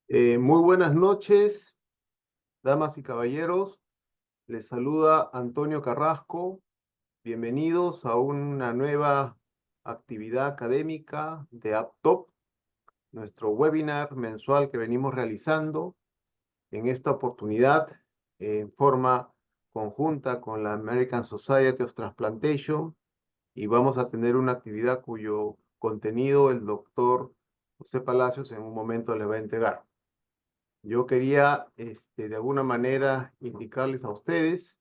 Muy buenas noches, damas y caballeros. Les saluda Antonio Carrasco. Bienvenidos a una nueva actividad académica de APTOP, nuestro webinar mensual que venimos realizando en esta oportunidad en forma conjunta con la American Society of Transplantation, y vamos a tener una actividad cuyo contenido el doctor José Palacios en un momento le va a entregar. Yo quería, de alguna manera, indicarles a ustedes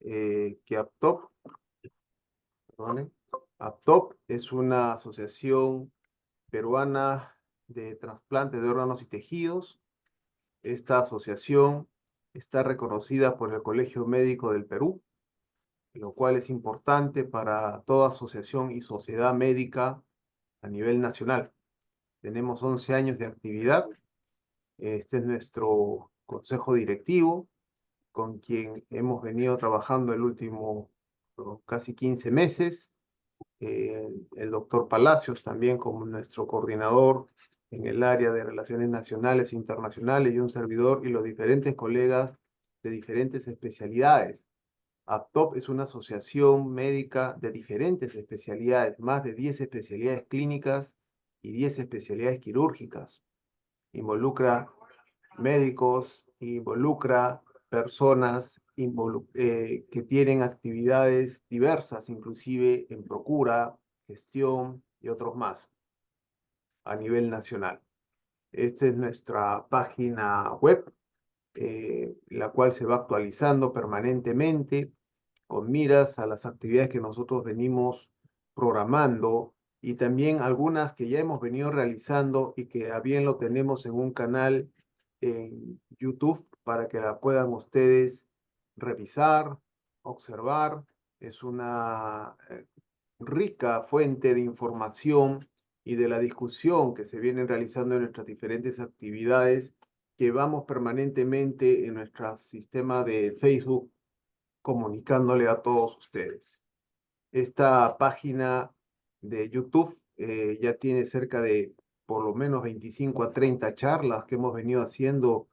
que APTOP, perdonen, APTOP es una asociación peruana de trasplante de órganos y tejidos. Esta asociación está reconocida por el Colegio Médico del Perú, lo cual es importante para toda asociación y sociedad médica a nivel nacional. Tenemos 11 años de actividad. Este es nuestro consejo directivo, con quien hemos venido trabajando el último casi 15 meses. El doctor Palacios también como nuestro coordinador en el área de relaciones nacionales e internacionales, y un servidor y los diferentes colegas de diferentes especialidades. APTOP es una asociación médica de diferentes especialidades, más de 10 especialidades clínicas y 10 especialidades quirúrgicas. Involucra médicos, involucra personas que tienen actividades diversas, inclusive en procura, gestión y otros más a nivel nacional. Esta es nuestra página web, la cual se va actualizando permanentemente con miras a las actividades que nosotros venimos programando, y también algunas que ya hemos venido realizando y que a bien lo tenemos en un canal en YouTube para que la puedan ustedes revisar, observar. Es una rica fuente de información y de la discusión que se vienen realizando en nuestras diferentes actividades que vamos permanentemente en nuestro sistema de Facebook comunicándole a todos ustedes. Esta página de YouTube ya tiene cerca de por lo menos 25 a 30 charlas que hemos venido haciendo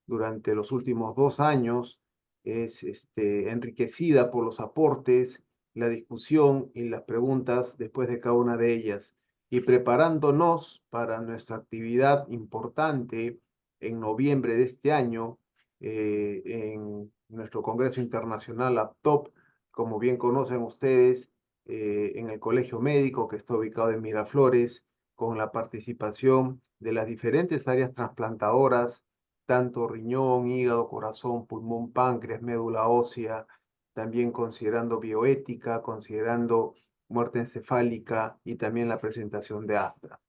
durante los últimos 2 años. Es enriquecida por los aportes, la discusión y las preguntas después de cada una de ellas, y preparándonos para nuestra actividad importante en noviembre de este año, en nuestro Congreso Internacional APTOP, como bien conocen ustedes, en el Colegio Médico que está ubicado en Miraflores, con la participación de las diferentes áreas trasplantadoras, tanto riñón, hígado, corazón, pulmón, páncreas, médula ósea, también considerando bioética, considerando muerte encefálica y también la presentación de Astra.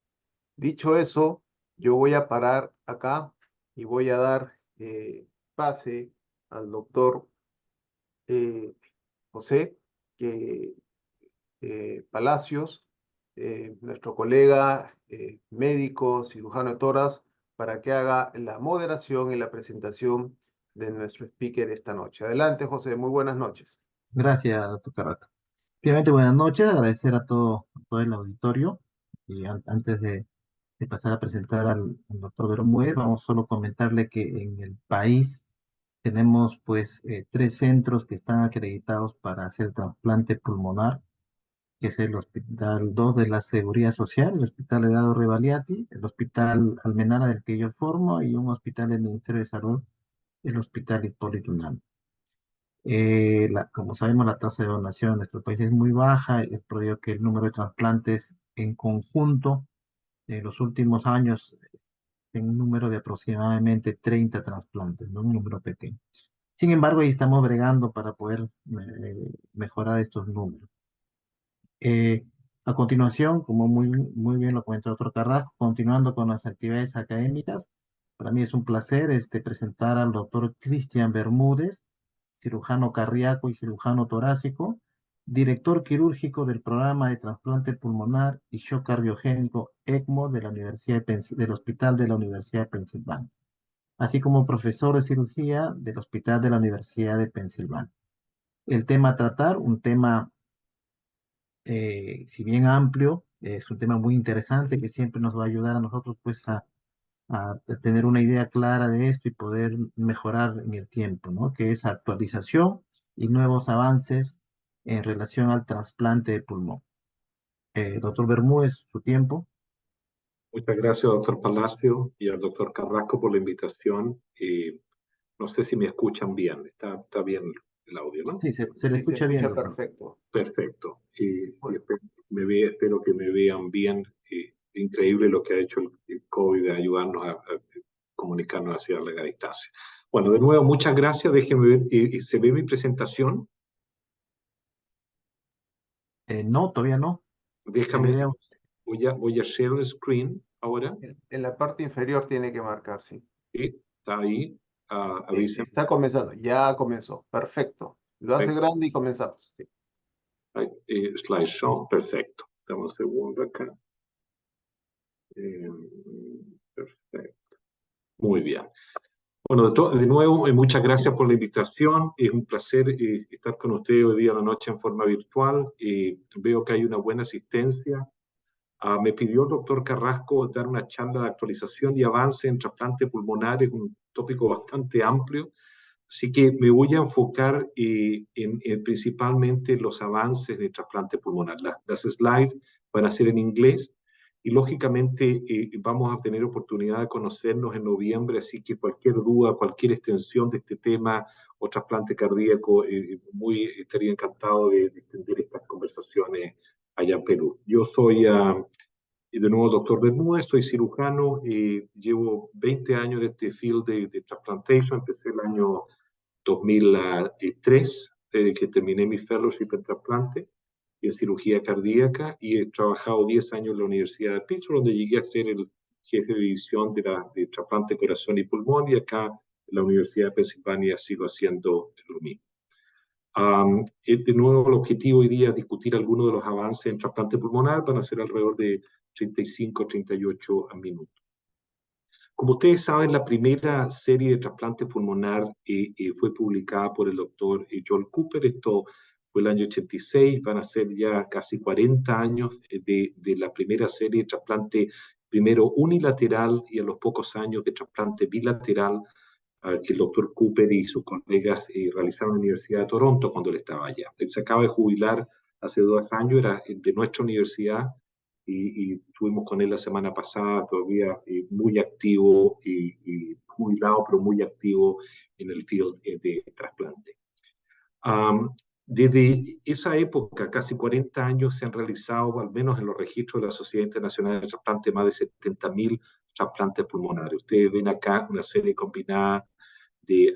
Dicho eso, yo voy a parar acá y voy a dar pase al doctor eh, José que, Palacios, nuestro colega médico, cirujano de toras, para que haga la moderación y la presentación de nuestro speaker esta noche. Adelante, José, muy buenas noches. Gracias, doctor Carraca. Primeramente, buenas noches, agradecer a todo el auditorio. Y antes de pasar a presentar al doctor Bermúdez, vamos solo a comentarle que en el país tenemos pues 3 centros que están acreditados para hacer trasplante pulmonar, que es el Hospital 2 de la Seguridad Social, el Hospital Eduardo Revaliati, el Hospital Almenara del que yo formo y un hospital del Ministerio de Salud, el Hospital Hipólito Unanue. Como sabemos, la tasa de donación en nuestro país es muy baja, y es por ello que el número de trasplantes en conjunto en los últimos años en un número de aproximadamente 30 trasplantes, no un número pequeño. Sin embargo, ahí estamos bregando para poder mejorar estos números. Eh, a continuación, como muy bien lo comentó el doctor Carrasco, continuando con las actividades académicas, para mí es un placer presentar al doctor Cristian Bermúdez, cirujano cardíaco y cirujano torácico, director quirúrgico del programa de trasplante pulmonar y shock cardiogénico ECMO de la del Hospital de la Universidad de Pensilvania, así como profesor de cirugía del Hospital de la Universidad de Pensilvania. El tema a tratar, un tema, si bien amplio, es un tema muy interesante que siempre nos va a ayudar a nosotros pues a tener una idea clara de esto y poder mejorar en el tiempo, ¿no? Que es actualización y nuevos avances en relación al trasplante de pulmón. Doctor Bermúdez, su tiempo. Muchas gracias, doctor Palacio, y al doctor Carrasco por la invitación. No sé si me escuchan bien. Está bien el audio, ¿no? Sí, se le Sí, se escucha bien, escucha doctor. perfecto. Perfecto. Y Bueno, espero que me vean bien. Increíble lo que ha hecho el COVID de ayudarnos a comunicarnos hacia la larga distancia. Bueno, de nuevo, muchas gracias. Déjenme ver. ¿Se ve mi presentación? No, todavía no. Se le Déjame. ve Voy a share el screen ahora. en la parte inferior tiene que marcar, sí. Sí, está ahí. Avísenme. Está comenzando, ya comenzó. Perfecto. Lo hace grande y comenzamos. Sí. Slideshow, perfecto. Estamos un segundo acá. Eh, perfecto. Muy bien. Bueno, de nuevo, muchas gracias por la invitación. Es un placer estar con ustedes hoy día a la noche en forma virtual. Veo que hay una buena asistencia. Me pidió el doctor Carrasco dar una charla de actualización y avance en trasplante pulmonar, es un tópico bastante amplio. Así que me voy a enfocar en principalmente los avances de trasplante pulmonar. Las slides van a ser en inglés y lógicamente vamos a tener oportunidad de conocernos en noviembre, así que cualquier duda, cualquier extensión de este tema o trasplante cardíaco, estaría encantado de extender estas conversaciones allá en Perú. Yo soy, de nuevo, doctor Bermúdez, soy cirujano, llevo 20 años en este field de transplantation, empecé el año 2003, desde que terminé mi fellowship en trasplante y en cirugía cardíaca, y he trabajado 10 años en la Universidad de Pittsburgh, donde llegué a ser el jefe de división de trasplante corazón y pulmón, y acá en la Universidad de Pensilvania sigo haciendo lo mismo. De nuevo, el objetivo hoy día es discutir algunos de los avances en trasplante pulmonar, van a ser alrededor de 35, 38 minutos. Como ustedes saben, la primera serie de trasplante pulmonar fue publicada por el doctor Joel Cooper. Esto fue el año 86, van a ser ya casi 40 años de la primera serie de trasplante, primero unilateral y a los pocos años de trasplante bilateral, que el doctor Cooper y sus colegas realizaron en la Universidad de Toronto cuando él estaba allá. Él se acaba de jubilar hace 2 años, era de nuestra universidad, y estuvimos con él la semana pasada, todavía muy activo y jubilado, pero muy activo en el field de trasplante. Desde esa época, casi 40 años, se han realizado, al menos en los registros de la Sociedad Internacional de Trasplante, más de 70.000 trasplantes pulmonares. Ustedes ven acá una serie combinada de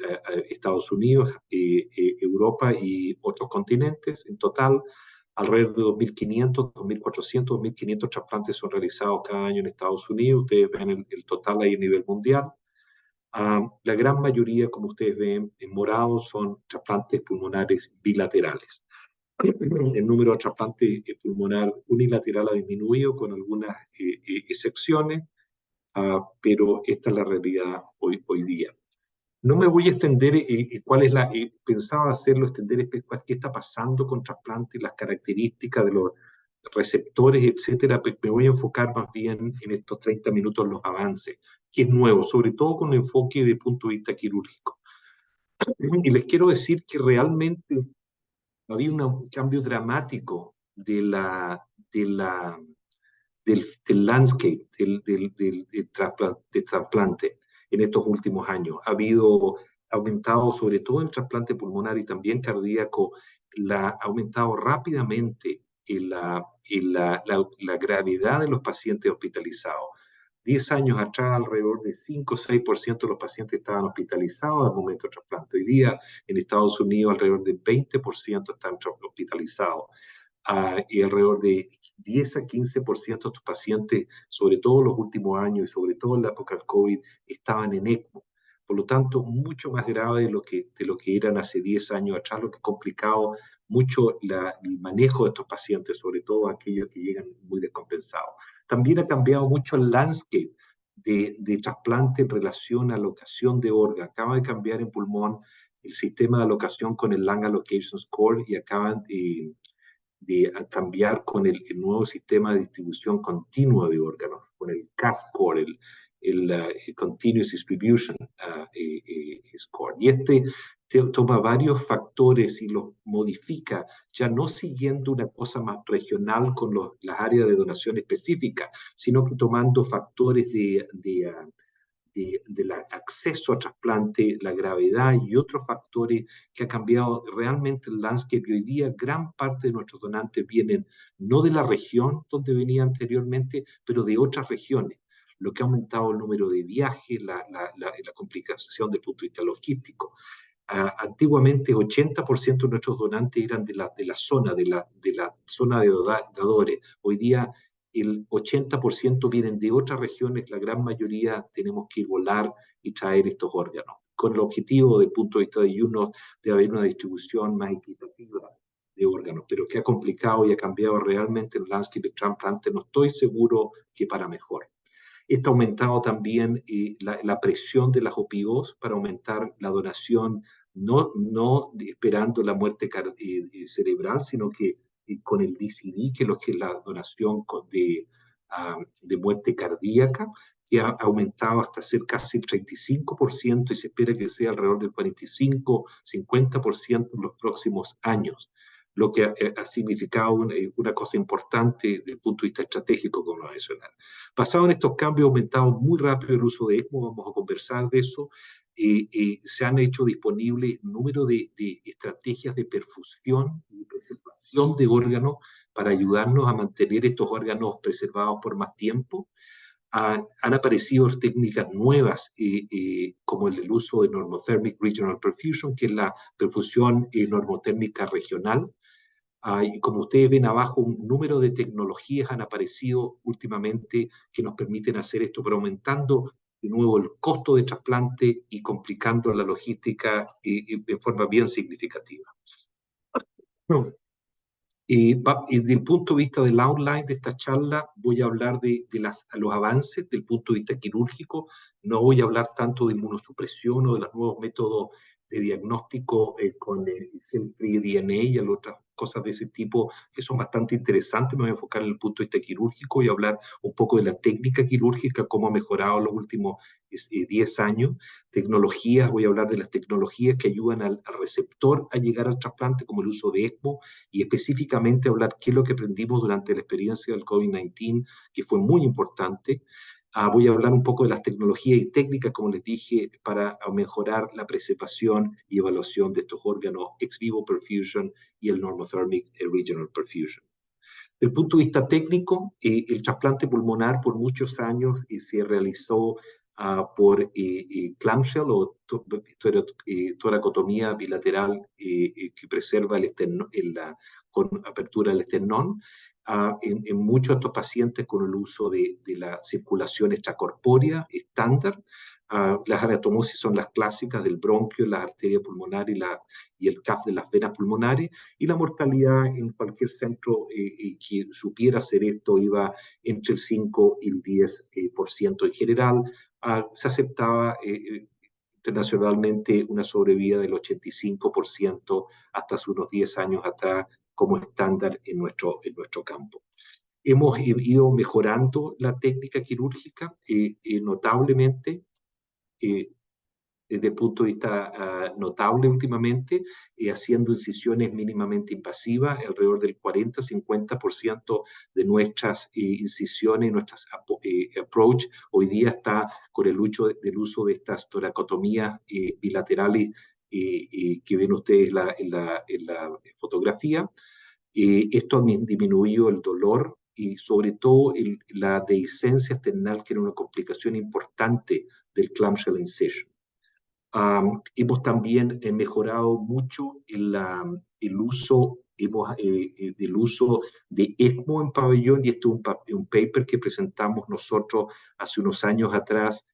Estados Unidos, Europa y otros continentes. En total, alrededor de 2.500, 2.400, 2.500 trasplantes son realizados cada año en Estados Unidos. Ustedes ven el total ahí a nivel mundial. La gran mayoría, como ustedes ven en morado, son trasplantes pulmonares bilaterales. El número de trasplantes pulmonar unilateral ha disminuido con algunas excepciones, pero esta es la realidad hoy día. No me voy a extender cuál es la, pensaba hacerlo, extender qué está pasando con trasplantes, las características de los receptores, etcétera, pero me voy a enfocar más bien en estos 30 minutos en los avances, que es nuevo, sobre todo con un enfoque de punto de vista quirúrgico. Y les quiero decir que realmente había un cambio dramático del landscape de trasplante en estos últimos años. Ha aumentado, sobre todo en trasplante pulmonar y también cardíaco, ha aumentado rápidamente la gravedad de los pacientes hospitalizados. 10 años atrás, alrededor de 5 o 6% de los pacientes estaban hospitalizados al momento del trasplante. Hoy día, en Estados Unidos, alrededor de 20% están hospitalizados. Y alrededor de 10 a 15% de estos pacientes, sobre todo en los últimos años y sobre todo en la época del COVID, estaban en ECMO. Por lo tanto, mucho más grave de lo que eran hace 10 años atrás, lo que ha complicado mucho el manejo de estos pacientes, sobre todo aquellos que llegan muy descompensados. También ha cambiado mucho el landscape de trasplante en relación a alocación de órganos. Acaba de cambiar en pulmón el sistema de alocación con el Lung Allocation Score y acaban de cambiar con el nuevo sistema de distribución continua de órganos, con el CAS-Score, el Continuous Distribution Score. Y este toma varios factores y los modifica, ya no siguiendo una cosa más regional con las áreas de donación específicas, sino que tomando factores del acceso a trasplante, la gravedad y otros factores que ha cambiado realmente el landscape. Y hoy día gran parte de nuestros donantes vienen no de la región donde venía anteriormente, pero de otras regiones, lo que ha aumentado el número de viajes, la complicación desde el punto de vista logístico. Antiguamente 80% de nuestros donantes eran de la zona de dadores. Hoy día el 80% vienen de otras regiones, la gran mayoría tenemos que volar y traer estos órganos, con el objetivo, desde el punto de vista de UNOS, de haber una distribución más equitativa de órganos, pero que ha complicado y ha cambiado realmente el landscape de trasplante. No estoy seguro que para mejor. Esto ha aumentado también la presión de las OPOs para aumentar la donación, no esperando la muerte cerebral, sino que con el DCD, que es la donación de muerte cardíaca, que ha aumentado hasta ser casi el 35% y se espera que sea alrededor del 45-50% en los próximos años, lo que ha significado una cosa importante desde el punto de vista estratégico, como lo mencionar. Basado en estos cambios, ha aumentado muy rápido el uso de ECMO, vamos a conversar de eso. Se han hecho disponibles un número de estrategias de perfusión y preservación de órganos para ayudarnos a mantener estos órganos preservados por más tiempo. Han aparecido técnicas nuevas como el uso de Normothermic Regional Perfusion, que es la perfusión normotérmica regional. Y como ustedes ven abajo, un número de tecnologías han aparecido últimamente que nos permiten hacer esto, pero aumentando de nuevo el costo de trasplante y complicando la logística de forma bien significativa. Y desde el punto de vista del outline de esta charla, voy a hablar de los avances del punto de vista quirúrgico. No voy a hablar tanto de inmunosupresión o de los nuevos métodos de diagnóstico con el cell-free DNA y otras cosas de ese tipo que son bastante interesantes. Me voy a enfocar en el punto de vista quirúrgico y hablar un poco de la técnica quirúrgica, cómo ha mejorado en los últimos 10 años. Tecnologías, voy a hablar de las tecnologías que ayudan al receptor a llegar al trasplante, como el uso de ECMO, y específicamente hablar qué es lo que aprendimos durante la experiencia del COVID-19, que fue muy importante. Voy a hablar un poco de las tecnologías y técnicas, como les dije, para mejorar la preservación y evaluación de estos órganos, ex vivo perfusion y el normothermic regional perfusion. Desde el punto de vista técnico, el trasplante pulmonar por muchos años se realizó por clamshell o toracotomía bilateral que preserva con apertura del esternón. En muchos de estos pacientes con el uso de la circulación extracorpórea estándar. Las anastomosis son las clásicas del bronquio, la arteria pulmonar y el CAF de las venas pulmonares, y la mortalidad en cualquier centro que supiera hacer esto iba entre el 5 y el 10% en general. Se aceptaba internacionalmente una sobrevida del 85% hasta hace unos 10 años atrás como estándar en nuestro campo. Hemos ido mejorando la técnica quirúrgica notablemente, desde el punto de vista notable últimamente, haciendo incisiones mínimamente invasivas. Alrededor del 40-50% de nuestras incisiones, nuestras approach, hoy día está con el uso de estas toracotomías bilaterales que ven ustedes en la fotografía. Esto ha disminuido el dolor y sobre todo la dehiscencia esternal, que era una complicación importante del clamshell incision. Hemos también mejorado mucho el uso del uso de ECMO en pabellón, y esto es un paper que presentamos nosotros hace unos años atrás,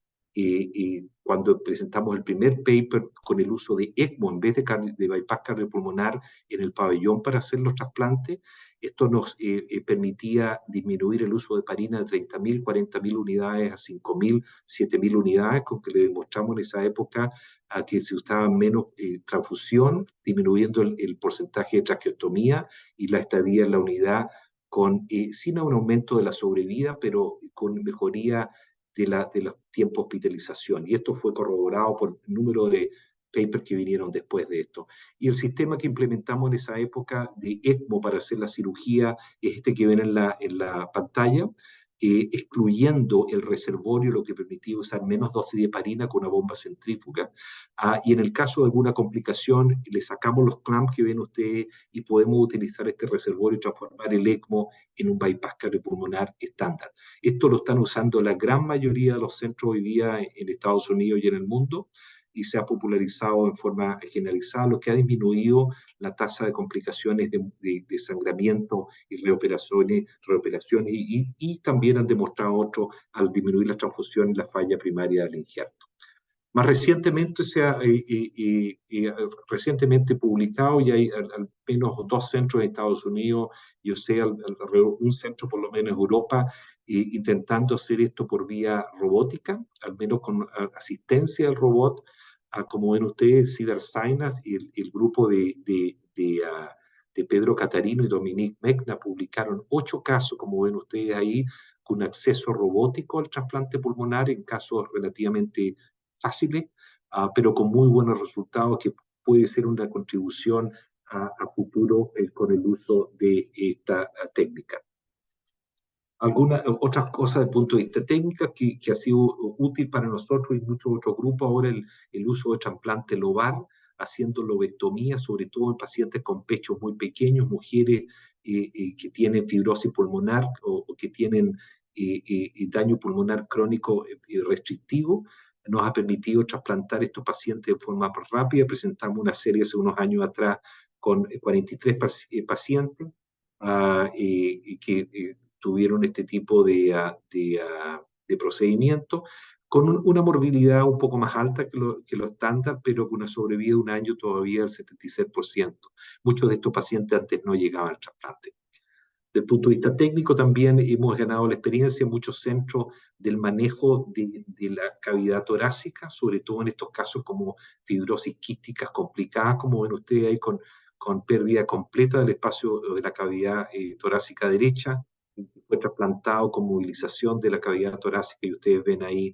cuando presentamos el primer paper con el uso de ECMO en vez de bypass cardiopulmonar en el pabellón para hacer los trasplantes. Esto nos permitía disminuir el uso de heparina de 30.000, 40.000 unidades a 5.000, 7.000 unidades, con que le demostramos en esa época a que se usaba menos transfusión, disminuyendo el porcentaje de traqueostomía y la estadía en la unidad, sin un aumento de la sobrevida, pero con mejoría de los tiempos de hospitalización. Y esto fue corroborado por el número de papers que vinieron después de esto. Y el sistema que implementamos en esa época de ECMO para hacer la cirugía es este que ven en la pantalla, excluyendo el reservorio, lo que permitía usar menos dosis de heparina con una bomba centrífuga. Y en el caso de alguna complicación, le sacamos los clamps que ven ustedes y podemos utilizar este reservorio y transformar el ECMO en un bypass cardiopulmonar estándar. Esto lo están usando la gran mayoría de los centros hoy día en Estados Unidos y en el mundo, y se ha popularizado en forma generalizada, lo que ha disminuido la tasa de complicaciones de sangramiento y reoperaciones y también han demostrado otros al disminuir la transfusión y la falla primaria del injerto. Más recientemente recientemente publicado, y hay al menos 2 centros en Estados Unidos, yo sé alrededor un centro por lo menos en Europa, intentando hacer esto por vía robótica, al menos con asistencia del robot. Como ven ustedes, Cedar Sinai y el grupo de Pedro Catarino y Dominique Mechna publicaron 8 casos, como ven ustedes ahí, con acceso robótico al trasplante pulmonar en casos relativamente fáciles, pero con muy buenos resultados, que puede ser una contribución a futuro con el uso de esta técnica. Algunas otras cosas desde el punto de vista técnico que ha sido útil para nosotros y muchos otros grupos, ahora el uso de trasplante lobar, haciendo lobectomía, sobre todo en pacientes con pechos muy pequeños, mujeres que tienen fibrosis pulmonar o que tienen daño pulmonar crónico restrictivo. Nos ha permitido trasplantar estos pacientes de forma rápida. Presentamos una serie hace unos años atrás con 43 pacientes que tuvieron este tipo de procedimiento, con una morbilidad un poco más alta que lo estándar, pero con una sobrevida de un año todavía del 76%. Muchos de estos pacientes antes no llegaban al trasplante. Desde el punto de vista técnico también hemos ganado la experiencia en muchos centros del manejo de la cavidad torácica, sobre todo en estos casos como fibrosis quísticas complicadas, como ven ustedes ahí con pérdida completa del espacio de la cavidad torácica derecha. Fue trasplantado con movilización de la cavidad torácica y ustedes ven ahí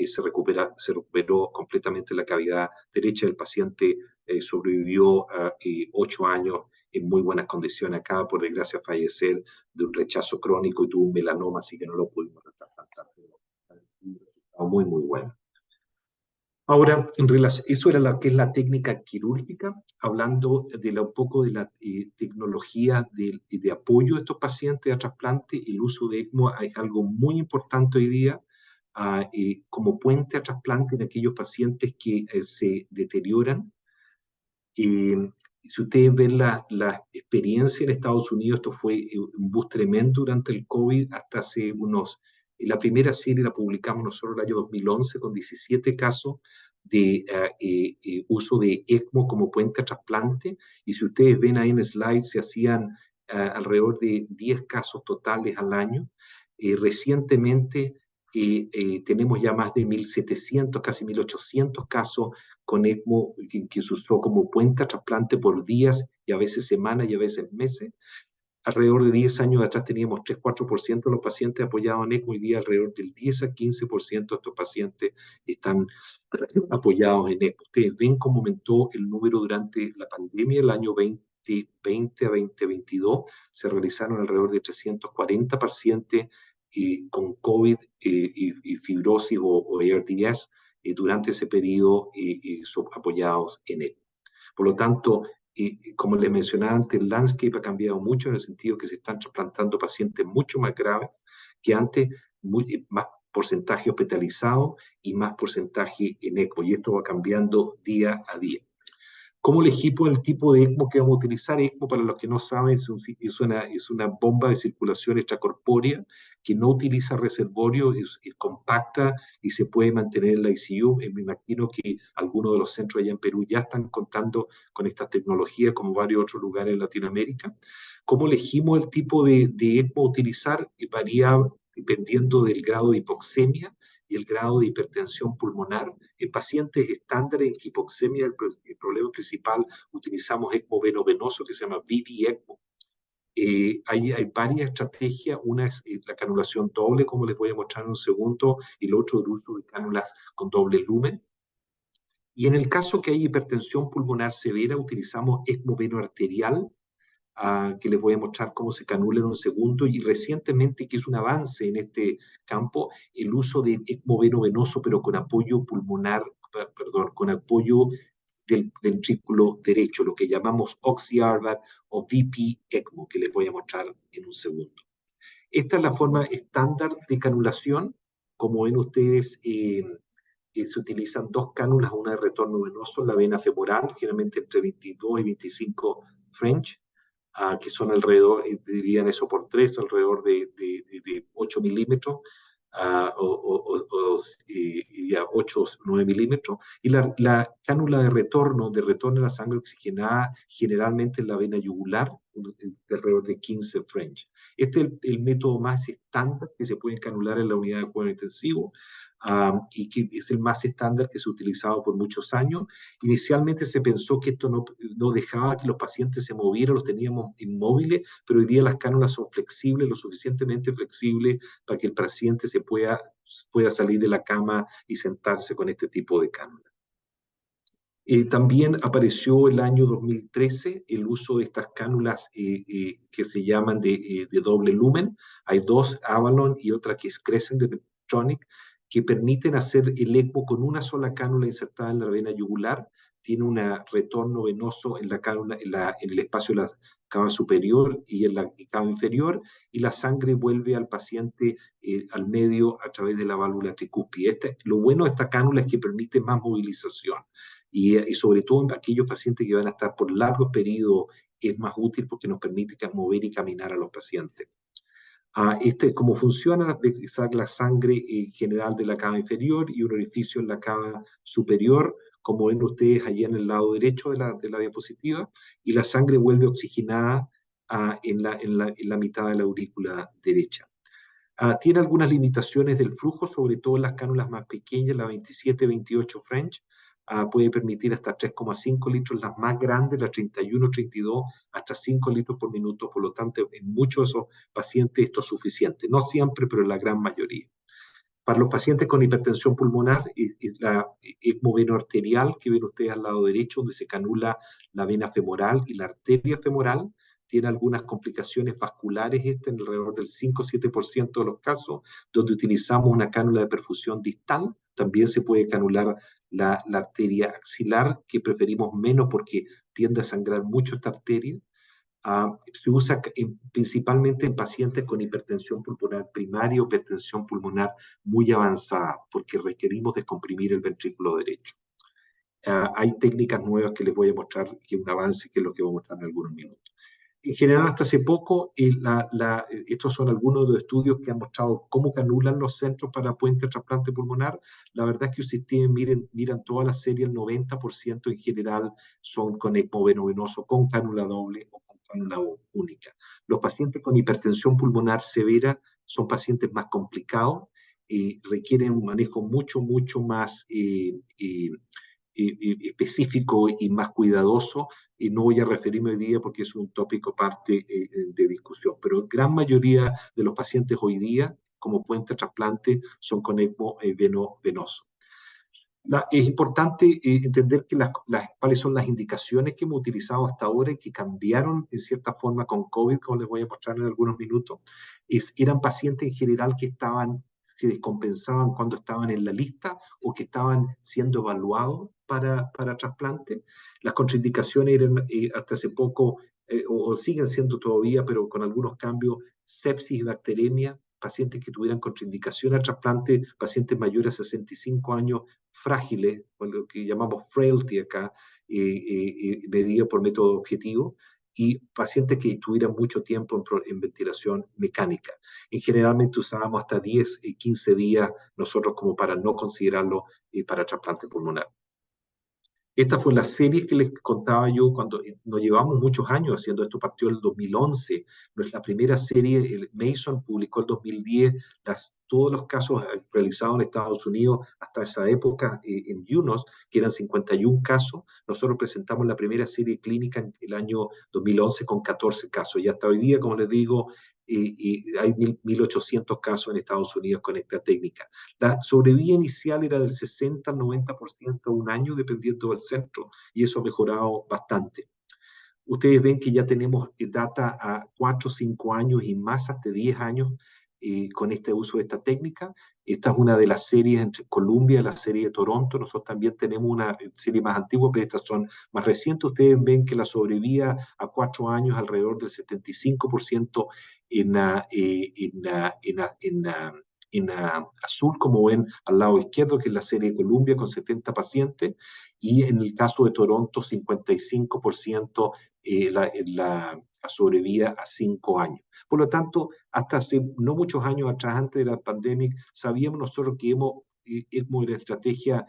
se recuperó completamente la cavidad derecha del paciente, sobrevivió 8 años en muy buenas condiciones. Acaba, por desgracia, fallecer de un rechazo crónico y tuvo un melanoma, así que no lo pudimos trasplantar. Muy, muy bueno. Ahora, en relación, eso era lo que es la técnica quirúrgica, hablando de un poco de la tecnología de apoyo a estos pacientes a trasplante. El uso de ECMO es algo muy importante hoy día como puente a trasplante en aquellos pacientes que se deterioran. Si ustedes ven la experiencia en Estados Unidos, esto fue un boost tremendo durante el COVID, hasta hace la primera serie la publicamos nosotros el año 2011 con 17 casos de uso de ECMO como puente a trasplante, y si ustedes ven ahí en slide, se hacían alrededor de 10 casos totales al año. Recientemente tenemos ya más de 1.700, casi 1.800 casos con ECMO que se usó como puente a trasplante por días y a veces semanas y a veces meses. Alrededor de 10 años atrás teníamos 3-4% de los pacientes apoyados en ECMO, y hoy día alrededor del 10-15% de estos pacientes están apoyados en ECMO. Ustedes ven cómo aumentó el número durante la pandemia, el año 2020 a 2022, se realizaron alrededor de 340 pacientes con COVID y fibrosis o ARDS durante ese periodo son apoyados en ECMO. Por lo tanto, como les mencionaba antes, el landscape ha cambiado mucho en el sentido que se están trasplantando pacientes mucho más graves que antes, más porcentaje hospitalizado y más porcentaje en ECMO, y esto va cambiando día a día. ¿Cómo elegimos el tipo de ECMO que vamos a utilizar? ECMO, para los que no saben, es una bomba de circulación extracorpórea que no utiliza reservorio, es compacta y se puede mantener en la ICU. Me imagino que algunos de los centros allá en Perú ya están contando con esta tecnología, como varios otros lugares en Latinoamérica. ¿Cómo elegimos el tipo de ECMO a utilizar? Varía dependiendo del grado de hipoxemia y el grado de hipertensión pulmonar. En pacientes estándares en hipoxemia, el problema principal, utilizamos ECMO veno-venoso que se llama VV-ECMO. Hay varias estrategias. Una es la canulación doble, como les voy a mostrar en un segundo, y el otro el uso de cánulas con doble lumen. Y en el caso que hay hipertensión pulmonar severa, utilizamos ECMO venoarterial, que les voy a mostrar cómo se canula en un segundo. Y recientemente, que es un avance en este campo, el uso de ECMO venoso, pero con apoyo pulmonar, perdón, con apoyo del ventrículo derecho, lo que llamamos OxyARVAT o VP ECMO, que les voy a mostrar en un segundo. Esta es la forma estándar de canulación. Como ven ustedes, se utilizan dos cánulas, una de retorno venoso en la vena femoral, generalmente entre 22 y 25 French, que son alrededor, dirían eso por tres, alrededor de 8 milímetros, o 8 o 9 milímetros, y la cánula de retorno a la sangre oxigenada, generalmente en la vena yugular, alrededor de 15 French. Este es el método más estándar que se puede canular en la unidad de cuidado intensivo, y que es el más estándar que se ha utilizado por muchos años. Inicialmente se pensó que esto no dejaba que los pacientes se movieran, los teníamos inmóviles, pero hoy día las cánulas son flexibles, lo suficientemente flexibles para que el paciente pueda salir de la cama y sentarse con este tipo de cánula. También apareció el año 2013 el uso de estas cánulas que se llaman de doble lumen. Hay dos, Avalon y otra que es Crescent de Medtronic, que permiten hacer el ECMO con una sola cánula insertada en la vena yugular. Tiene un retorno venoso en la cánula, en el espacio de la cava superior y en la cava inferior, y la sangre vuelve al paciente al medio a través de la válvula tricúspide. Lo bueno de esta cánula es que permite más movilización. Y sobre todo en aquellos pacientes que van a estar por largos periodos, es más útil porque nos permite mover y caminar a los pacientes. Cómo funciona, saca la sangre general de la cava inferior y un orificio en la cava superior, como ven ustedes allí en el lado derecho de la diapositiva, y la sangre vuelve oxigenada en la mitad de la aurícula derecha. Tiene algunas limitaciones del flujo, sobre todo en las cánulas más pequeñas, la 27-28 French, puede permitir hasta 3,5 litros, las más grandes, la 31-32, hasta 5 litros por minuto. Por lo tanto, en muchos de esos pacientes esto es suficiente. No siempre, pero en la gran mayoría. Para los pacientes con hipertensión pulmonar, la ECMO venoarterial que ven ustedes al lado derecho, donde se canula la vena femoral y la arteria femoral, tiene algunas complicaciones vasculares, en alrededor del 5-7% de los casos, donde utilizamos una cánula de perfusión distal. También se puede canular la arteria axilar, que preferimos menos porque tiende a sangrar mucho esta arteria. Se usa principalmente en pacientes con hipertensión pulmonar primaria o hipertensión pulmonar muy avanzada, porque requerimos descomprimir el ventrículo derecho. Hay técnicas nuevas que les voy a mostrar, que un avance, que es lo que voy a mostrar en algunos minutos. En general, hasta hace poco, estos son algunos de los estudios que han mostrado cómo canulan los centros para puente de trasplante pulmonar. La verdad es que si ustedes miran toda la serie, el 90% en general son con ECMO venoso, con cánula doble o con cánula única. Los pacientes con hipertensión pulmonar severa son pacientes más complicados, requieren un manejo mucho más específico y más cuidadoso, y no voy a referirme hoy día porque es un tópico parte de discusión, pero gran mayoría de los pacientes hoy día, como puente de trasplante, son con ECMO venoso. Es importante entender que cuáles son las indicaciones que hemos utilizado hasta ahora y que cambiaron en cierta forma con COVID, como les voy a mostrar en algunos minutos. Eran pacientes en general que se descompensaban cuando estaban en la lista o que estaban siendo evaluados para trasplante. Las contraindicaciones eran hasta hace poco, o siguen siendo todavía, pero con algunos cambios, sepsis y bacteremia, pacientes que tuvieran contraindicación al trasplante, pacientes mayores a 65 años, frágiles, o lo que llamamos frailty acá, medida por método objetivo, y pacientes que estuvieran mucho tiempo en ventilación mecánica. Y generalmente usábamos hasta 10 y 15 días nosotros como para no considerarlo para trasplante pulmonar. Esta fue la serie que les contaba yo cuando nos llevamos muchos años haciendo esto, partió en el 2011. La primera serie, el Mason publicó el 2010 todos los casos realizados en Estados Unidos hasta esa época en UNOS, que eran 51 casos. Nosotros presentamos la primera serie clínica en el año 2011 con 14 casos. Y hasta hoy día, como les digo, hay 1.800 casos en Estados Unidos con esta técnica. La sobrevida inicial era del 60 al 90% un año, dependiendo del centro, y eso ha mejorado bastante. Ustedes ven que ya tenemos data a 4, 5 años y más, hasta 10 años con este uso de esta técnica. Esta es una de las series entre Columbia y la serie de Toronto. Nosotros también tenemos una serie más antigua, pero estas son más recientes. Ustedes ven que la sobrevida a 4 años alrededor del 75% en azul, como ven al lado izquierdo, que es la serie de Columbia con 70 pacientes, y en el caso de Toronto 55% la sobrevida a 5 años. Por lo tanto, hasta hace no muchos años atrás, antes de la pandemia, sabíamos nosotros que ECMO era una estrategia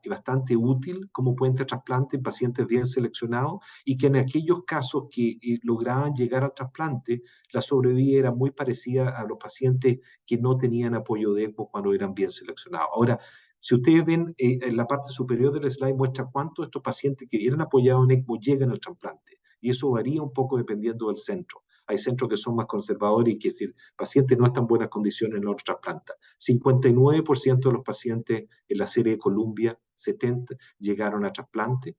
bastante útil como puente de trasplante en pacientes bien seleccionados, y que en aquellos casos que lograban llegar al trasplante, la sobrevida era muy parecida a los pacientes que no tenían apoyo de ECMO cuando eran bien seleccionados. Ahora, si ustedes ven en la parte superior del slide, muestra cuántos de estos pacientes que eran apoyados en ECMO llegan al trasplante. Y eso varía un poco dependiendo del centro. Hay centros que son más conservadores y que si el paciente no está en buenas condiciones no lo trasplanta. 59% de los pacientes en la serie de Columbia, 70, llegaron a trasplante.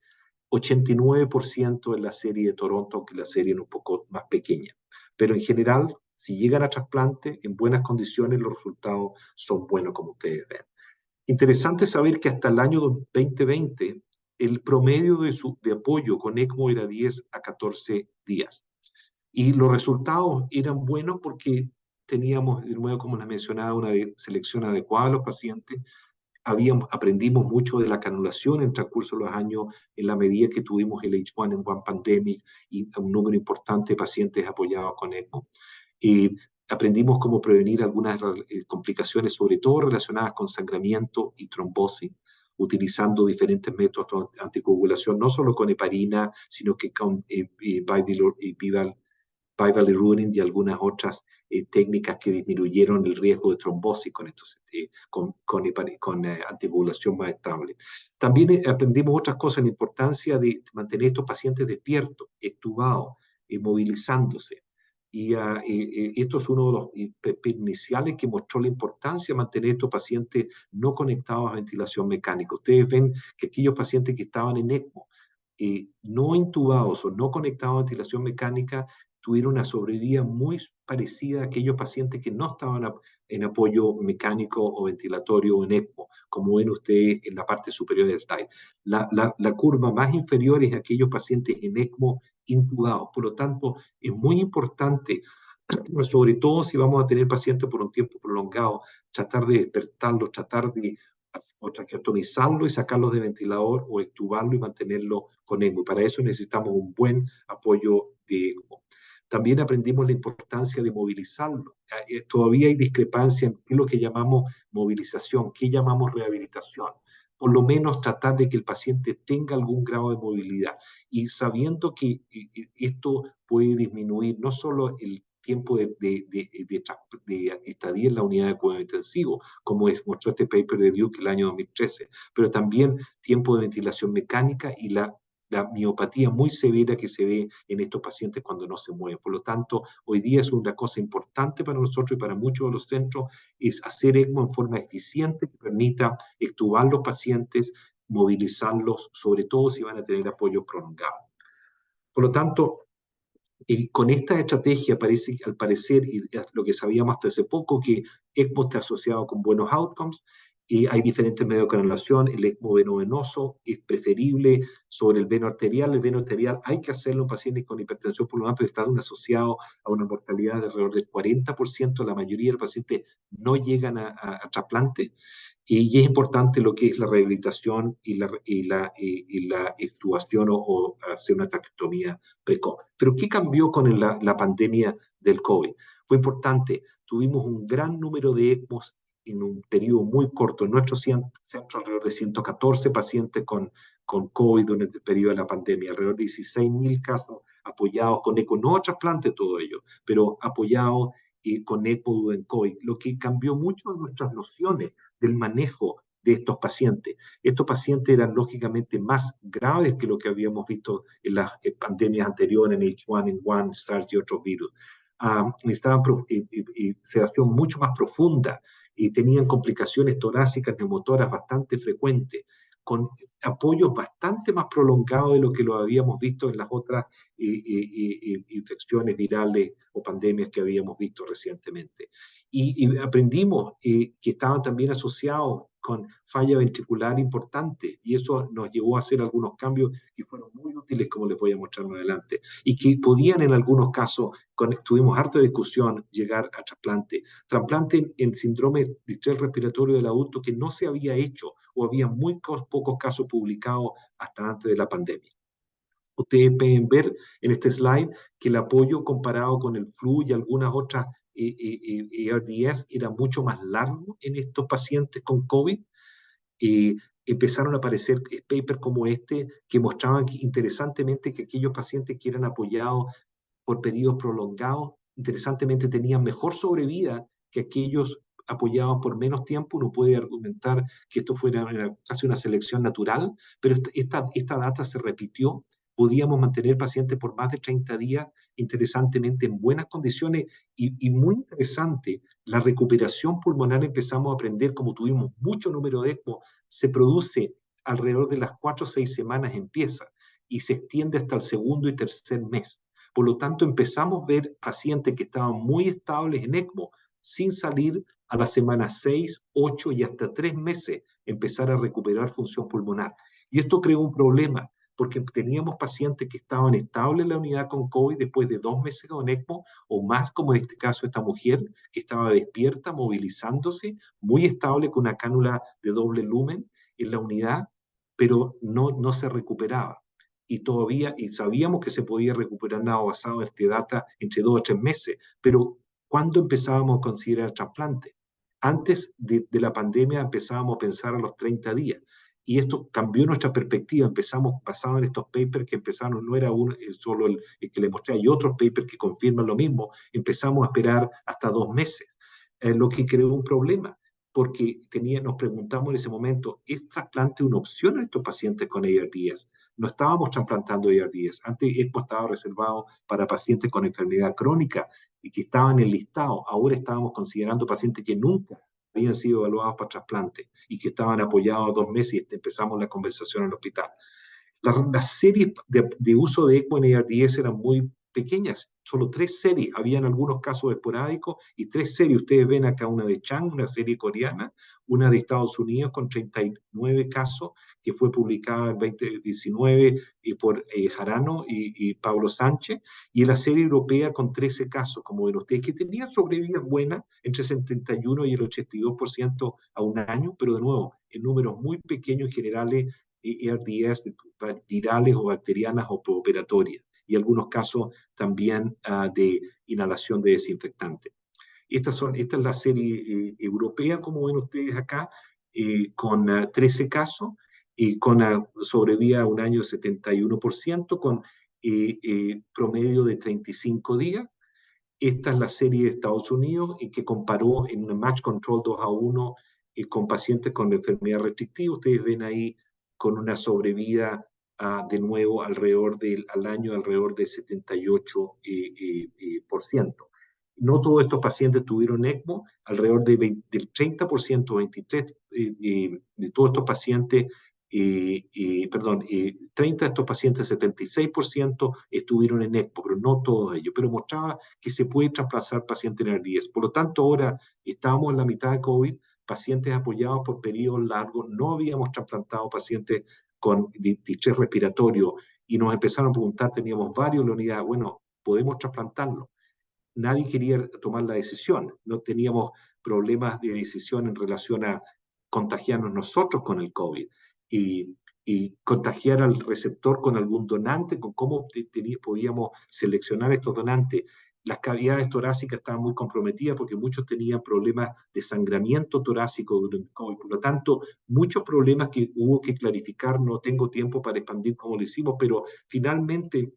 89% en la serie de Toronto, aunque la serie es un poco más pequeña. Pero en general, si llegan a trasplante en buenas condiciones, los resultados son buenos, como ustedes ven. Interesante saber que hasta el año 2020 el promedio de apoyo con ECMO era 10 a 14 días. Y los resultados eran buenos porque teníamos, de nuevo, como les mencionaba, una selección adecuada de los pacientes. Aprendimos mucho de la canulación en el transcurso de los años en la medida que tuvimos el H1N1 pandemic y un número importante de pacientes apoyados con ECMO. Aprendimos cómo prevenir algunas complicaciones, sobre todo relacionadas con sangramiento y trombosis, utilizando diferentes métodos de anticoagulación, no solo con heparina, sino que con bilirubin y algunas otras técnicas que disminuyeron el riesgo de trombosis con anticoagulación más estable. También aprendimos otras cosas, la importancia de mantener estos pacientes despiertos, extubados, movilizándose. Y esto es uno de los iniciales que mostró la importancia de mantener estos pacientes no conectados a ventilación mecánica. Ustedes ven que aquellos pacientes que estaban en ECMO, no intubados o no conectados a ventilación mecánica, tuvieron una sobrevida muy parecida a aquellos pacientes que no estaban en apoyo mecánico o ventilatorio o en ECMO, como ven ustedes en la parte superior del slide. La curva más inferior es aquellos pacientes en ECMO intubados. Por lo tanto, es muy importante, sobre todo si vamos a tener pacientes por un tiempo prolongado, tratar de despertarlos, tratar de traqueotomizarlo y sacarlos de ventilador o extubarlo y mantenerlo con ECMO. Para eso necesitamos un buen apoyo de ECMO. También aprendimos la importancia de movilizarlo. Todavía hay discrepancia en lo que llamamos movilización, qué llamamos rehabilitación. Por lo menos tratar de que el paciente tenga algún grado de movilidad, y sabiendo que esto puede disminuir no solo el tiempo de estadía en la unidad de cuidado intensivo, como mostró este paper de Duke el año 2013, pero también tiempo de ventilación mecánica y la miopatía muy severa que se ve en estos pacientes cuando no se mueven. Por lo tanto, hoy día es una cosa importante para nosotros y para muchos de los centros, es hacer ECMO en forma eficiente que permita extubar los pacientes, movilizarlos, sobre todo si van a tener apoyo prolongado. Por lo tanto, con esta estrategia al parecer, y lo que sabíamos hasta hace poco, que ECMO está asociado con buenos outcomes. Hay diferentes medios de canalización. El ECMO veno-venoso es preferible sobre el veno arterial. El veno arterial hay que hacerlo en pacientes con hipertensión pulmonar, pero está asociado a una mortalidad de alrededor del 40%. La mayoría de los pacientes no llegan a trasplante. Y es importante lo que es la rehabilitación y la extubación o hacer una traqueotomía precoz. Pero ¿qué cambió con la pandemia del COVID? Fue importante. Tuvimos un gran número de ECMOs en un periodo muy corto. En nuestro centro, alrededor de 114 pacientes con COVID durante el periodo de la pandemia, alrededor de 16.000 casos apoyados con ECMO, no trasplante todo ello, pero apoyados con ECMO en COVID, lo que cambió mucho nuestras nociones del manejo de estos pacientes. Estos pacientes eran lógicamente más graves que lo que habíamos visto en las pandemias anteriores, en H1N1, SARS y otros virus. Necesitaban sedación mucho más profunda y tenían complicaciones torácicas neumotoras bastante frecuentes, con apoyos bastante más prolongados de lo que lo habíamos visto en las otras infecciones virales o pandemias que habíamos visto recientemente. Y aprendimos que estaban también asociados con falla ventricular importante, y eso nos llevó a hacer algunos cambios que fueron muy útiles, como les voy a mostrar más adelante, y que podían en algunos casos, tuvimos harta discusión, llegar a trasplante en síndrome de estrés respiratorio del adulto que no se había hecho o había muy pocos casos publicados hasta antes de la pandemia. Ustedes pueden ver en este slide que el apoyo comparado con el flu y algunas otras ARDS era mucho más largo en estos pacientes con COVID. Empezaron a aparecer papers como este que mostraban interesantemente que aquellos pacientes que eran apoyados por periodos prolongados, interesantemente tenían mejor sobrevida que aquellos apoyados por menos tiempo. Uno puede argumentar que esto fuera casi una selección natural, pero esta data se repitió. Podíamos mantener pacientes por más de 30 días, interesantemente en buenas condiciones, y muy interesante, la recuperación pulmonar empezamos a aprender, como tuvimos mucho número de ECMO, se produce alrededor de las 4 o 6 semanas empieza y se extiende hasta el segundo y tercer mes. Por lo tanto, empezamos a ver pacientes que estaban muy estables en ECMO sin salir a la semana 6, 8 y hasta 3 meses empezar a recuperar función pulmonar. Y esto creó un problema, porque teníamos pacientes que estaban estables en la unidad con COVID después de 2 meses con ECMO o más, como en este caso esta mujer que estaba despierta, movilizándose, muy estable con una cánula de doble lumen en la unidad, pero no se recuperaba. Y sabíamos que se podía recuperar nada basado en este data entre 2 o 3 meses, pero ¿cuándo empezábamos a considerar trasplante? Antes de la pandemia empezábamos a pensar a los 30 días, y esto cambió nuestra perspectiva. Empezamos, basado en estos papers que empezaron, no era solo el que les mostré, hay otros papers que confirman lo mismo, empezamos a esperar hasta 2 meses, lo que creó un problema, porque nos preguntamos en ese momento, ¿es trasplante una opción a estos pacientes con ARDS? No estábamos trasplantando ARDS. Antes esto estaba reservado para pacientes con enfermedad crónica y que estaban en el listado. Ahora estábamos considerando pacientes que nunca habían sido evaluados para trasplante y que estaban apoyados 2 meses, y empezamos la conversación en el hospital. Las series de uso de ECMO en ARDS eran muy pequeñas, solo 3 series, habían algunos casos esporádicos y 3 series. Ustedes ven acá una de Chang, una serie coreana, una de Estados Unidos con 39 casos, que fue publicada en 2019 por Jarano y Pablo Sánchez, y la serie europea con 13 casos, como ven ustedes, que tenían sobrevidas buenas, entre 71 y el 82% a un año, pero de nuevo, en números muy pequeños generales, ARDS virales o bacterianas o pooperatorias, y algunos casos también de inhalación de desinfectante. Esta es la serie europea, como ven ustedes acá, con 13 casos, con sobrevida a un año 71%, con promedio de 35 días. Esta es la serie de Estados Unidos, que comparó en un match control 2-1 con pacientes con enfermedad restrictiva. Ustedes ven ahí con una sobrevida de nuevo al año alrededor de 78%. No todos estos pacientes tuvieron ECMO, alrededor del 30%, 23% de todos estos pacientes, 30 de estos pacientes, 76% estuvieron en ECMO, pero no todos ellos, pero mostraba que se puede trasplazar pacientes en ARDS. Por lo tanto, ahora estábamos en la mitad de COVID, pacientes apoyados por periodos largos, no habíamos trasplantado pacientes con distrés respiratorio, y nos empezaron a preguntar, teníamos varios en la unidad, bueno, ¿podemos trasplantarlo? Nadie quería tomar la decisión, no teníamos problemas de decisión en relación a contagiarnos nosotros con el COVID y contagiar al receptor con algún donante, con cómo podíamos seleccionar estos donantes. las cavidades torácicas estaban muy comprometidas porque muchos tenían problemas de sangramiento torácico durante COVID. Por lo tanto, muchos problemas que hubo que clarificar. No tengo tiempo para expandir cómo lo hicimos, pero finalmente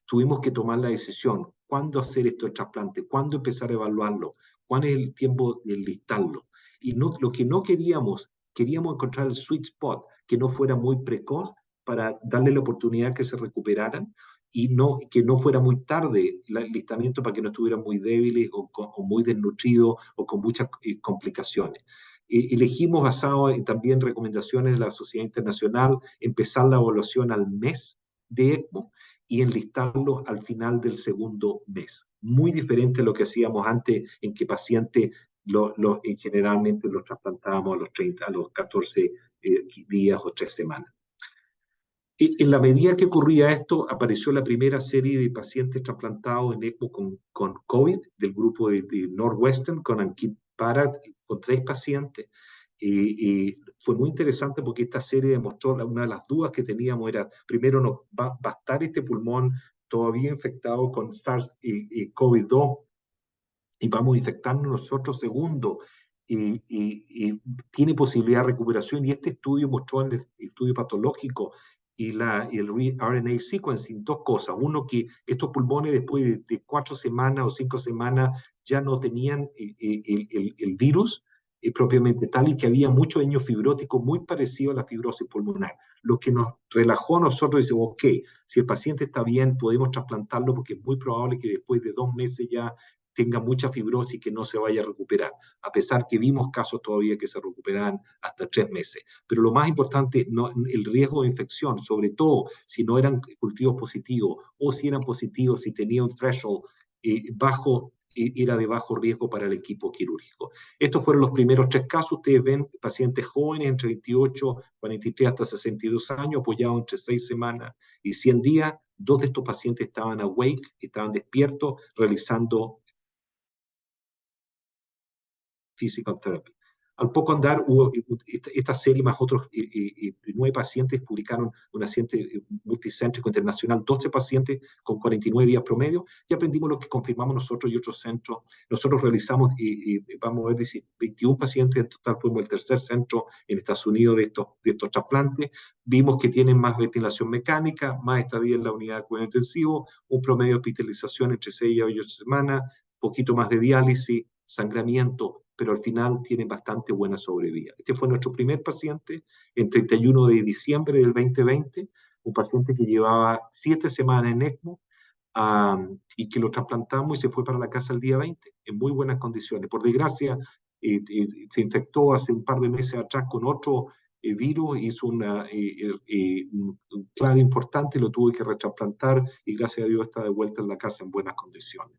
tuvimos que tomar la decisión. ¿Cuándo hacer estos trasplantes? ¿Cuándo empezar a evaluarlo? ¿Cuál es el tiempo de listarlo? Y no, lo que no queríamos encontrar el sweet spot, que no fuera muy precoz para darle la oportunidad que se recuperaran y que no fuera muy tarde el listamiento para que no estuvieran muy débiles o muy desnutridos o con muchas complicaciones. Elegimos, basado en también recomendaciones de la Sociedad Internacional, empezar la evaluación al mes de ECMO y enlistarlos al final del segundo mes. Muy diferente a lo que hacíamos antes, en que pacientes generalmente los trasplantábamos a los 14 días o 3 semanas. En la medida que ocurría esto, apareció la primera serie de pacientes trasplantados en ECMO con COVID, del grupo de Northwestern, con Ankit Bharat, con 3 pacientes. Fue muy interesante porque esta serie demostró, una de las dudas que teníamos era, primero, ¿nos va a estar este pulmón todavía infectado con SARS-CoV-2 y vamos a infectarnos nosotros? Segundo, tiene posibilidad de recuperación, y este estudio mostró en el estudio patológico y el RNA sequencing 2 cosas. Uno, que estos pulmones después de 4 semanas o 5 semanas ya no tenían el virus propiamente tal, y que había mucho daño fibrótico muy parecido a la fibrosis pulmonar, lo que nos relajó a nosotros. Decimos, ok, si el paciente está bien, podemos trasplantarlo porque es muy probable que después de 2 meses ya tenga mucha fibrosis y que no se vaya a recuperar, a pesar que vimos casos todavía que se recuperaban hasta 3 meses. Pero lo más importante, el riesgo de infección, sobre todo si no eran cultivos positivos, o si eran positivos, si tenían un threshold bajo, era de bajo riesgo para el equipo quirúrgico. Estos fueron los primeros 3 casos. Ustedes ven pacientes jóvenes entre 28, 43 hasta 62 años, apoyados entre 6 semanas y 100 días. 2 de estos pacientes estaban awake, estaban despiertos, realizando physical therapy. Al poco andar, hubo esta serie más otros 9 pacientes, publicaron una ciente multicéntrico internacional, 12 pacientes con 49 días promedio, y aprendimos lo que confirmamos nosotros y otros centros. Nosotros realizamos, vamos a ver, 21 pacientes, en total fuimos el tercer centro en Estados Unidos de estos trasplantes. Vimos que tienen más ventilación mecánica, más estadía en la unidad de cuidado intensivo, un promedio de hospitalización entre 6 y 8 semanas, poquito más de diálisis, sangramiento, pero al final tiene bastante buena sobrevida. Este fue nuestro primer paciente en 31 de diciembre del 2020, un paciente que llevaba 7 semanas en ECMO, y que lo trasplantamos y se fue para la casa el día 20, en muy buenas condiciones. Por desgracia, se infectó hace un par de meses atrás con otro virus, hizo un clave importante, lo tuve que retrasplantar, y gracias a Dios está de vuelta en la casa en buenas condiciones.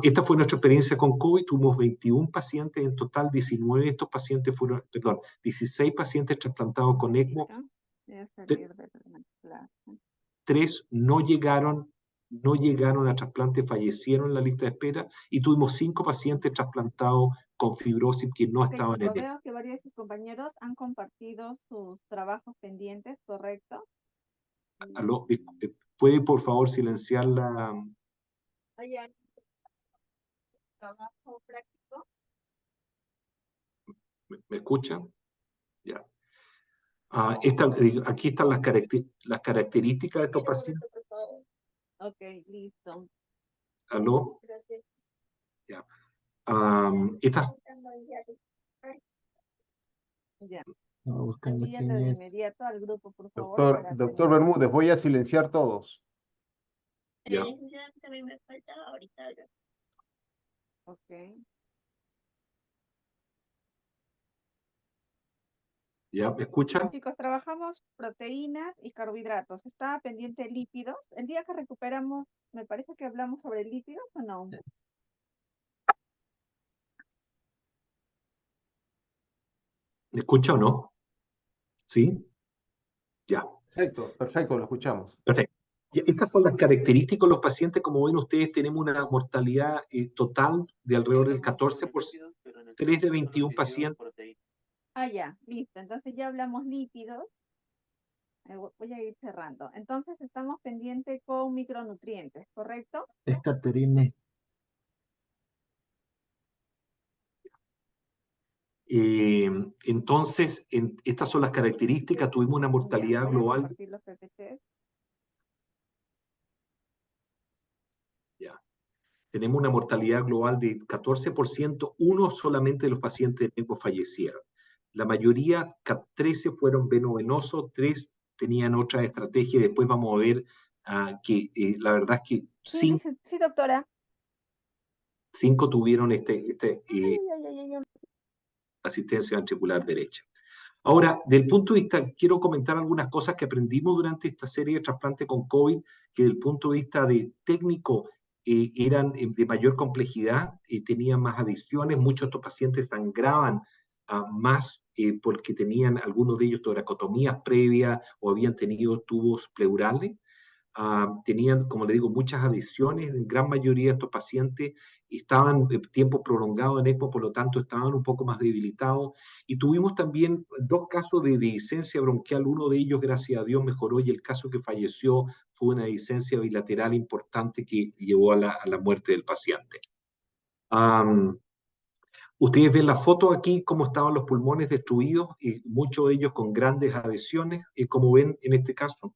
Esta fue nuestra experiencia con COVID. Tuvimos 21 pacientes en total, 19 de estos pacientes fueron, 16 pacientes trasplantados con ECMO. 3 no llegaron a trasplante, fallecieron en la lista de espera, y tuvimos 5 pacientes trasplantados con fibrosis que no estaban en ECMO. Veo que varios de sus compañeros han compartido sus trabajos pendientes, ¿correcto? ¿Puede por favor silenciar la... Trabajo práctico. ¿Me escuchan? Ya. Aquí están las características de estos pacientes. Ok, listo. ¿Aló? Gracias. Ya. Estas... Ya. Buscando quién Envíenlo de es. inmediato al grupo, por favor. Doctor Bermúdez, voy a silenciar todos. Ya. También me falta ahorita. Ok. ¿Ya me escuchan? Chicos, trabajamos proteínas y carbohidratos. Estaba pendiente lípidos. El día que recuperamos, me parece que hablamos sobre lípidos, ¿o no? ¿Me escucha o no? ¿Sí? Ya. Perfecto, lo escuchamos. Perfecto. Y estas son las características de los pacientes. Como ven ustedes, tenemos una mortalidad total de alrededor del 14%, 3 de 21 pacientes. Ah, ya, listo. Entonces ya hablamos lípidos. Voy a ir cerrando. Entonces estamos pendientes con micronutrientes, ¿correcto? Es Caterine. Entonces, estas son las características. Tuvimos una Ya, mortalidad voy a global. compartir los PPTs. Ya. Tenemos una mortalidad global de 14%, uno solamente de los pacientes de ECMO fallecieron. La mayoría, 13 fueron venovenosos, 3 tenían otra estrategia, y después vamos a ver que la verdad es que Sí, sí, doctora. 5 tuvieron Ay, ay, ay, ay. asistencia ventricular derecha. Ahora, del punto de vista, quiero comentar algunas cosas que aprendimos durante esta serie de trasplantes con COVID, que del punto de vista de técnico eran de mayor complejidad, tenían más adiciones, muchos de estos pacientes sangraban más porque tenían algunos de ellos toracotomías previas o habían tenido tubos pleurales. Tenían, como le digo, muchas adiciones. En gran mayoría de estos pacientes estaban tiempo prolongado en ECMO, por lo tanto estaban un poco más debilitados. Y tuvimos también 2 casos de dehiscencia bronquial. Uno de ellos, gracias a Dios, mejoró, y el caso que falleció fue una dehiscencia bilateral importante que llevó a la muerte del paciente. Ustedes ven la foto aquí, cómo estaban los pulmones destruidos, y muchos de ellos con grandes adhesiones, como ven en este caso.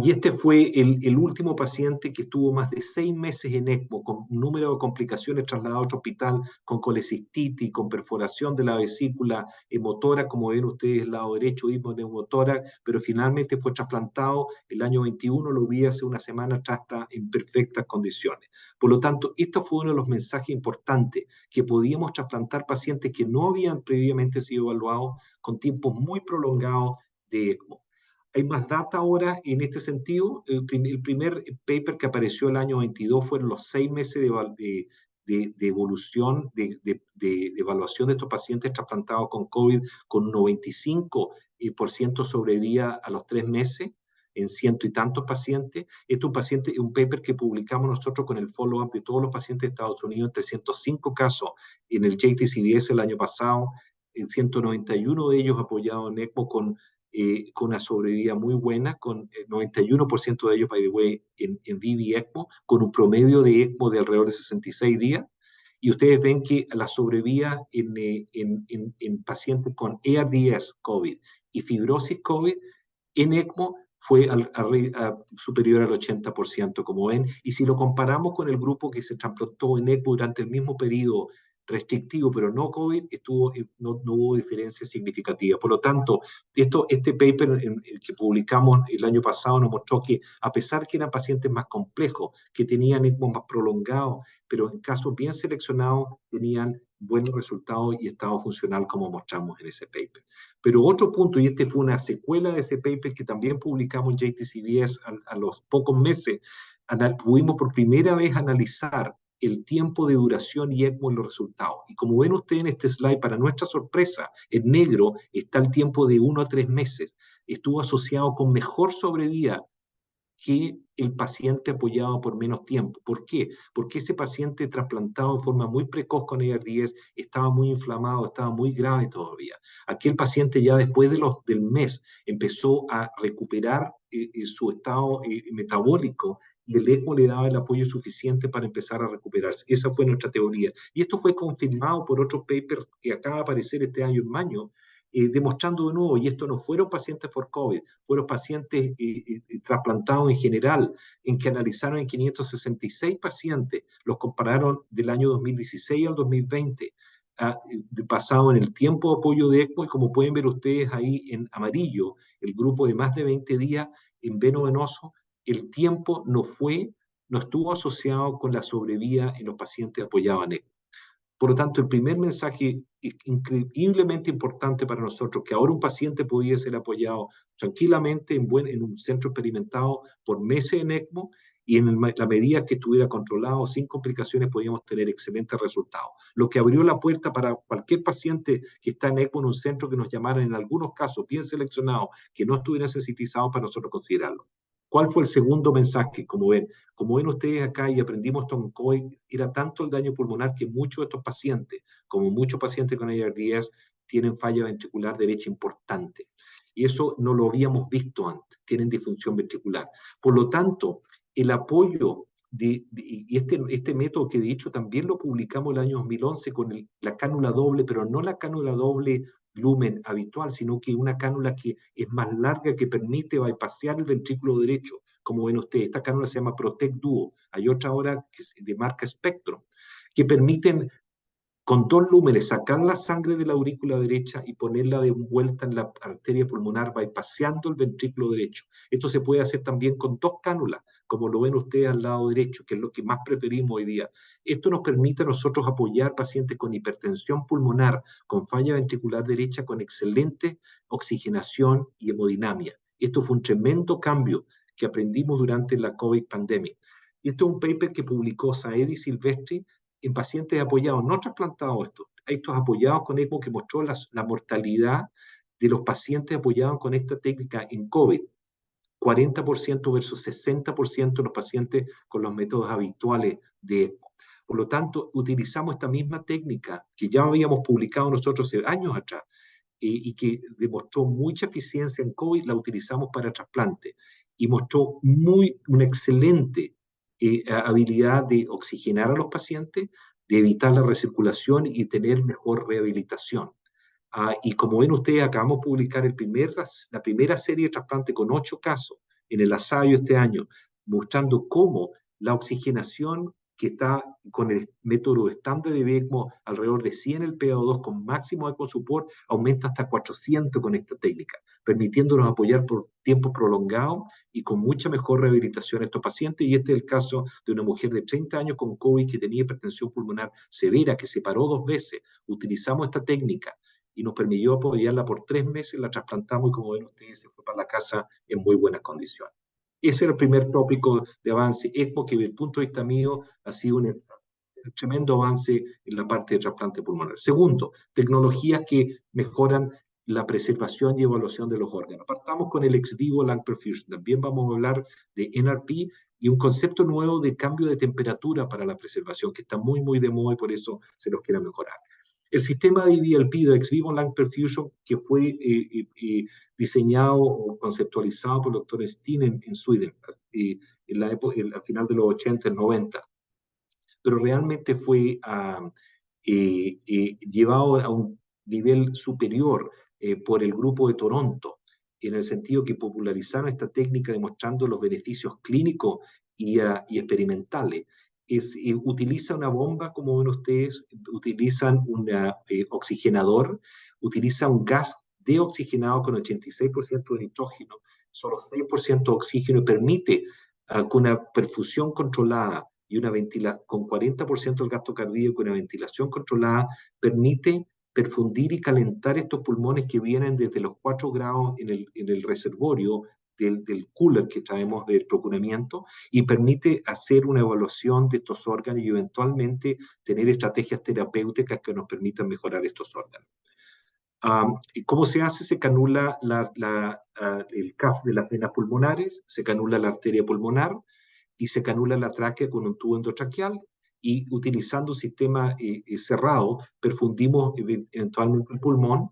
Y este fue el último paciente que estuvo más de 6 meses en ECMO, con un número de complicaciones, trasladado a otro hospital, con colecistitis, con perforación de la vesícula motora, como ven ustedes, el lado derecho, hiponeumotora, pero finalmente fue trasplantado el año 21, lo vi hace una semana atrás, está en perfectas condiciones. Por lo tanto, esto fue uno de los mensajes importantes, que podíamos trasplantar pacientes que no habían previamente sido evaluados, con tiempos muy prolongados de ECMO. Hay más data ahora en este sentido. El primer paper que apareció el año 22 fueron los 6 meses de evolución, de evaluación de estos pacientes trasplantados con COVID, con un 95% sobrevivía a los 3 meses en ciento y tantos pacientes. Este es un paper que publicamos nosotros con el follow-up de todos los pacientes de Estados Unidos, 305 casos en el JTCVS el año pasado, 191 de ellos apoyados en ECMO con una sobrevida muy buena, con el 91% de ellos, by the way, en VV ECMO, con un promedio de ECMO de alrededor de 66 días. Y ustedes ven que la sobrevida en pacientes con ARDS COVID y fibrosis COVID en ECMO fue superior al 80%, como ven. Y si lo comparamos con el grupo que se trasplantó en ECMO durante el mismo periodo restrictivo, pero no COVID, no hubo diferencia significativa. Por lo tanto, este paper que publicamos el año pasado nos mostró que, a pesar que eran pacientes más complejos, que tenían ECMO más prolongados, pero en casos bien seleccionados tenían buenos resultados y estado funcional, como mostramos en ese paper. Pero otro punto, y este fue una secuela de ese paper que también publicamos en JTCVS a los pocos meses, pudimos por primera vez analizar el tiempo de duración y ECMO en los resultados. Y como ven ustedes en este slide, para nuestra sorpresa, en negro está el tiempo de 1 a 3 meses. Estuvo asociado con mejor sobrevida que el paciente apoyado por menos tiempo. ¿Por qué? Porque ese paciente trasplantado en forma muy precoz con ARDS estaba muy inflamado, estaba muy grave todavía. Aquí el paciente ya después del mes empezó a recuperar su estado metabólico, y el ECMO le daba el apoyo suficiente para empezar a recuperarse. Esa fue nuestra teoría. Y esto fue confirmado por otro paper que acaba de aparecer este año en mayo, demostrando de nuevo, y esto no fueron pacientes por COVID, fueron pacientes trasplantados en general, en que analizaron en 566 pacientes, los compararon del año 2016 al 2020, basado en el tiempo de apoyo de ECMO, y como pueden ver ustedes ahí en amarillo, el grupo de más de 20 días en veno-venoso, el tiempo no estuvo asociado con la sobrevida en los pacientes apoyados en ECMO. Por lo tanto, el primer mensaje increíblemente importante para nosotros, que ahora un paciente podía ser apoyado tranquilamente en un centro experimentado por meses en ECMO, y en la medida que estuviera controlado, sin complicaciones, podíamos tener excelentes resultados. Lo que abrió la puerta para cualquier paciente que está en ECMO en un centro que nos llamaran, en algunos casos bien seleccionados, que no estuviera sensitizado, para nosotros considerarlo. ¿Cuál fue el segundo mensaje? Como ven ustedes acá, y aprendimos con COVID, era tanto el daño pulmonar que muchos de estos pacientes, como muchos pacientes con ARDS, tienen falla ventricular derecha importante. y eso no lo habíamos visto antes, tienen disfunción ventricular. Por lo tanto, el apoyo y este método que de hecho también lo publicamos el año 2011 con la cánula doble, pero no la cánula doble lumen habitual, sino que una cánula que es más larga, que permite bypassear el ventrículo derecho. Como ven ustedes, esta cánula se llama Protect Duo. Hay otra ahora que es de marca Spectrum, que permiten con 2 lúmenes sacar la sangre de la aurícula derecha y ponerla de vuelta en la arteria pulmonar, bypaseando el ventrículo derecho. Esto se puede hacer también con 2 cánulas, como lo ven ustedes al lado derecho, que es lo que más preferimos hoy día. Esto nos permite a nosotros apoyar pacientes con hipertensión pulmonar, con falla ventricular derecha, con excelente oxigenación y hemodinamia. Esto fue un tremendo cambio que aprendimos durante la COVID pandemia. Y esto es un paper que publicó Saedi Silvestri en pacientes apoyados, no trasplantados estos apoyados con ECMO, que mostró la mortalidad de los pacientes apoyados con esta técnica en COVID. 40% versus 60% de los pacientes con los métodos habituales de ECMO. Por lo tanto, utilizamos esta misma técnica que ya habíamos publicado nosotros hace años atrás y que demostró mucha eficiencia en COVID, la utilizamos para trasplante y mostró una excelente habilidad de oxigenar a los pacientes, de evitar la recirculación y tener mejor rehabilitación. Y como ven ustedes, acabamos de publicar la primera serie de trasplante con 8 casos en el ASAIO este año, mostrando cómo la oxigenación que está con el método estándar de ECMO alrededor de 100 el PO2 con máximo ECMO support, aumenta hasta 400 con esta técnica, permitiéndonos apoyar por tiempo prolongado y con mucha mejor rehabilitación a estos pacientes. Y este es el caso de una mujer de 30 años con COVID que tenía hipertensión pulmonar severa, que se paró 2 veces. Utilizamos esta técnica y nos permitió apoyarla por 3 meses, la trasplantamos y como ven ustedes se fue para la casa en muy buenas condiciones. Ese era el primer tópico de avance ECMO, que desde el punto de vista mío ha sido un tremendo avance en la parte de trasplante pulmonar. Segundo, tecnologías que mejoran la preservación y evaluación de los órganos. Partamos con el ex vivo lung perfusion. También vamos a hablar de NRP y un concepto nuevo de cambio de temperatura para la preservación, que está muy, muy de moda y por eso se los quiere mejorar. El sistema de EVLP, de ex vivo lung perfusion, que fue diseñado o conceptualizado por el doctor Steen en Sweden, al final de los 80, 90, pero realmente fue llevado a un nivel superior por el grupo de Toronto, en el sentido que popularizaron esta técnica demostrando los beneficios clínicos y experimentales. Utiliza una bomba, como ven ustedes, utilizan un oxigenador, utiliza un gas deoxigenado con 86% de nitrógeno, solo 6% de oxígeno, y permite con una perfusión controlada y con 40% del gasto cardíaco y una ventilación controlada, permite perfundir y calentar estos pulmones que vienen desde los 4 grados en el reservorio del cooler que traemos del procuramiento, y permite hacer una evaluación de estos órganos y eventualmente tener estrategias terapéuticas que nos permitan mejorar estos órganos. ¿Cómo se hace? Se canula el CAF de las venas pulmonares, se canula la arteria pulmonar y se canula la tráquea con un tubo endotraqueal, y utilizando un sistema cerrado perfundimos eventualmente el pulmón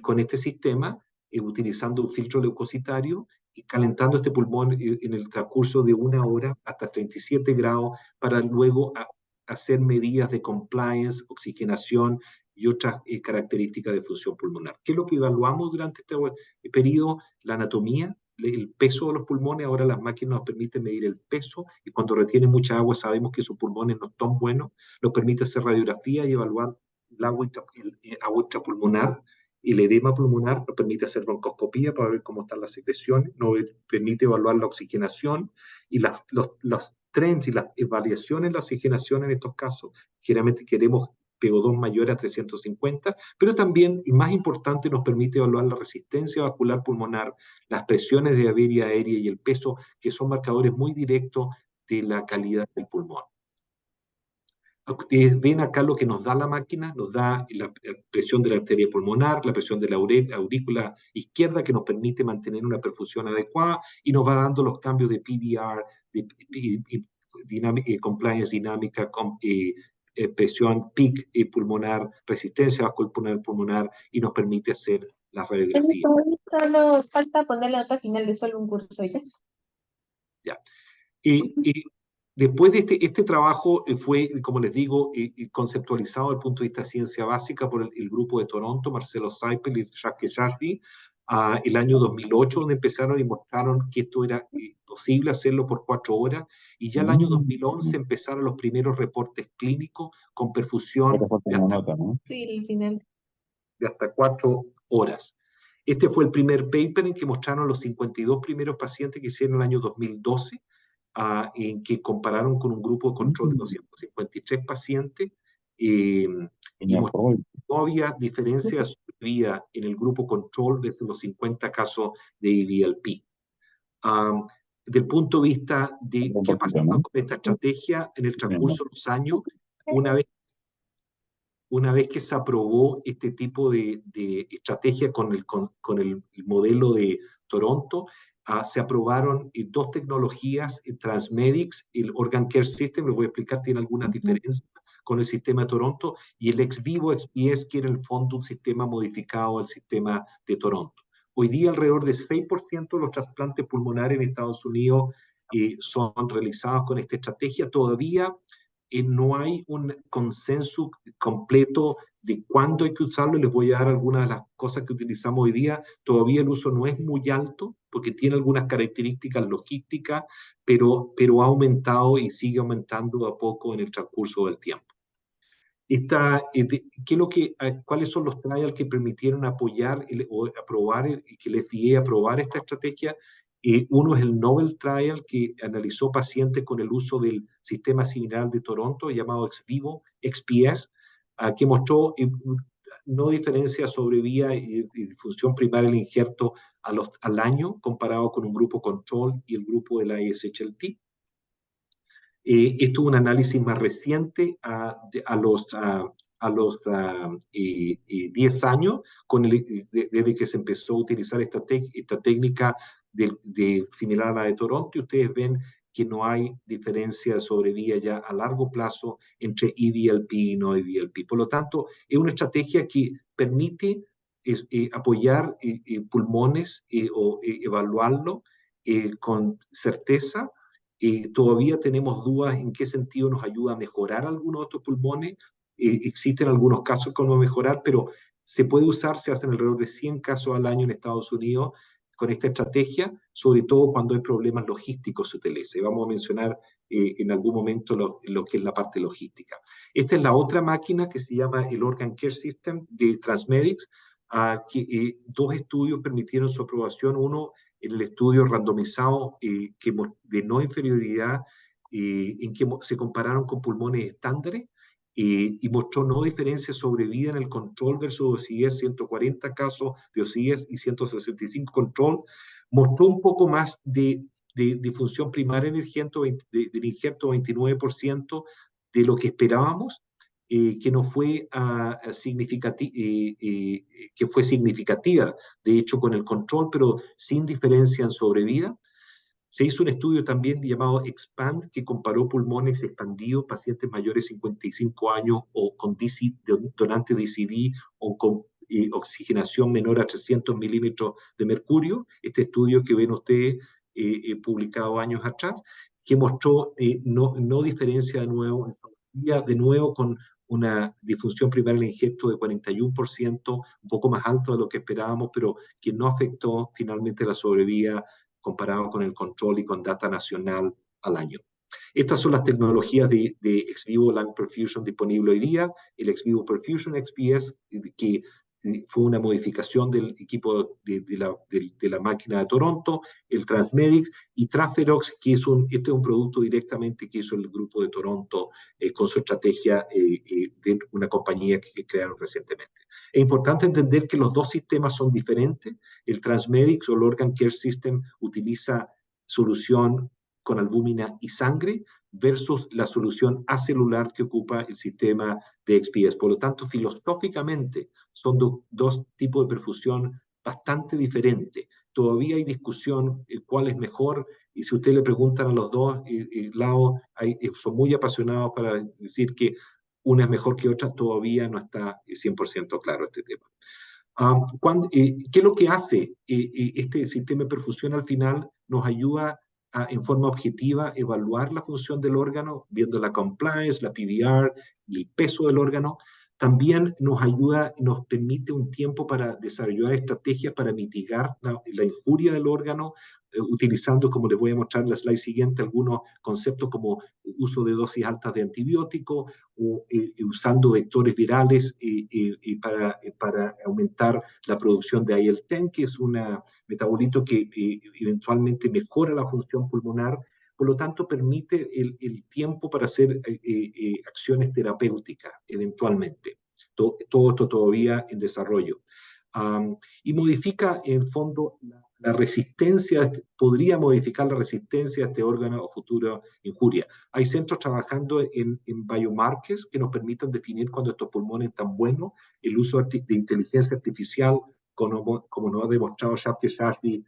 con este sistema, utilizando un filtro leucocitario y calentando este pulmón en el transcurso de 1 hora hasta 37 grados para luego hacer medidas de compliance, oxigenación y otras características de función pulmonar. ¿Qué es lo que evaluamos durante este periodo? La anatomía, el peso de los pulmones. Ahora las máquinas nos permiten medir el peso y cuando retienen mucha agua sabemos que sus pulmones no están buenos. Nos permite hacer radiografía y evaluar el agua intrapulmonar. El edema pulmonar nos permite hacer broncoscopía para ver cómo están las secreciones, nos permite evaluar la oxigenación y los trends y las variaciones en la oxigenación en estos casos. Generalmente queremos PO2 mayor a 350, pero también, y más importante, nos permite evaluar la resistencia vascular pulmonar, las presiones de vía aérea y el peso, que son marcadores muy directos de la calidad del pulmón. Ustedes ven acá lo que nos da la máquina, nos da la presión de la arteria pulmonar, la presión de la aurícula izquierda, que nos permite mantener una perfusión adecuada, y nos va dando los cambios de PVR, de compliance dinámica, presión peak pulmonar, resistencia vascular pulmonar, y nos permite hacer las radiografías. Solo falta poner la nota final de solo un curso ya. Ya. Después de este trabajo fue, como les digo, conceptualizado desde el punto de vista de ciencia básica por el grupo de Toronto, Marcelo Seipel y Jacques Jarvi, el año 2008, donde empezaron y mostraron que esto era posible hacerlo por 4 horas, y ya el año 2011 empezaron los primeros reportes clínicos con perfusión Sí, el final. de hasta 4 horas. Este fue el primer paper en que mostraron los 52 primeros pacientes que hicieron en el año 2012, en que compararon con un grupo de control de 253 pacientes, y mostraron que no había diferencia de sobrevida en el grupo control desde los 50 casos de EVLP. Desde el punto de vista de qué ha pasado con esta estrategia en el transcurso de los años, una vez que se aprobó este tipo de estrategia con el modelo de Toronto, se aprobaron 2 tecnologías, Transmedics, el Organ Care System, les voy a explicar, tiene algunas diferencias con el sistema de Toronto, y el ex vivo XPS, que era en el fondo un sistema modificado al sistema de Toronto. Hoy día alrededor de 6% de los trasplantes pulmonares en Estados Unidos son realizados con esta estrategia. Todavía no hay un consenso completo de cuándo hay que usarlo. Les voy a dar algunas de las cosas que utilizamos hoy día. Todavía el uso no es muy alto porque tiene algunas características logísticas, pero ha aumentado y sigue aumentando a poco en el transcurso del tiempo. ¿Cuáles son los trials que permitieron apoyar o aprobar y que el FDA aprobara esta estrategia? Uno es el Nobel Trial, que analizó pacientes con el uso del sistema similar de Toronto, llamado ex vivo, XPS, que mostró no diferencia sobre vía y función primaria del injerto al año, comparado con un grupo control y el grupo de la ISHLT. Esto es un análisis más reciente a los 10 años, desde que se empezó a utilizar esta técnica similar a la de Toronto, y ustedes ven que no hay diferencia de sobrevida ya a largo plazo entre EVLP y no EVLP. Por lo tanto, es una estrategia que permite apoyar pulmones o evaluarlo con certeza. Todavía tenemos dudas en qué sentido nos ayuda a mejorar algunos de estos pulmones. Existen algunos casos como mejorar, pero se puede usar, se hacen alrededor de 100 casos al año en Estados Unidos con esta estrategia, sobre todo cuando hay problemas logísticos se utiliza. Y vamos a mencionar en algún momento lo que es la parte logística. Esta es la otra máquina que se llama el Organ Care System de Transmedics, que 2 estudios permitieron su aprobación. Uno, en el estudio randomizado de no inferioridad, en que se compararon con pulmones estándares, y mostró no diferencia sobre vida en el control versus OCS, 140 casos de OCS y 165 control. Mostró un poco más de función primaria en el del injerto, 29% de lo que esperábamos, que no fue que fue significativa, de hecho, con el control, pero sin diferencia en sobrevida. Se hizo un estudio también llamado EXPAND, que comparó pulmones expandidos, pacientes mayores de 55 años o con donante de DCD o con oxigenación menor a 300 milímetros de mercurio. Este estudio que ven ustedes publicado años atrás, que mostró no diferencia de nuevo con una difusión primaria del injerto de 41%, un poco más alto de lo que esperábamos, pero que no afectó finalmente la sobrevida comparado con el control y con data nacional al año. Estas son las tecnologías de ex vivo lung perfusion disponible hoy día. El ex vivo perfusion XPS, que fue una modificación del equipo de la máquina de Toronto, el Transmedics, y Traferox, que este es un producto directamente que hizo el grupo de Toronto con su estrategia de una compañía que crearon recientemente. Es importante entender que los 2 sistemas son diferentes. El Transmedics o el Organ Care System utiliza solución con albúmina y sangre versus la solución acelular que ocupa el sistema de XPS. Por lo tanto, filosóficamente son 2 tipos de perfusión bastante diferentes. Todavía hay discusión cuál es mejor, y si usted le preguntan a los 2 lados, son muy apasionados para decir que una es mejor que otra. Todavía no está 100% claro este tema. ¿Qué es lo que hace? Este sistema de perfusión al final nos ayuda en forma objetiva evaluar la función del órgano, viendo la compliance, la PVR y el peso del órgano. También nos ayuda, nos permite un tiempo para desarrollar estrategias para mitigar la injuria del órgano, utilizando, como les voy a mostrar en la slide siguiente, algunos conceptos como uso de dosis altas de antibióticos o usando vectores virales para aumentar la producción de IL-10, que es un metabolito que eventualmente mejora la función pulmonar. Por lo tanto, permite el tiempo para hacer acciones terapéuticas eventualmente. Todo esto todavía en desarrollo. Y modifica en fondo la resistencia, podría modificar la resistencia a este órgano o futura injuria. Hay centros trabajando en biomarkers que nos permitan definir cuando estos pulmones están buenos. El uso de inteligencia artificial, como nos ha demostrado Shafti Shashvi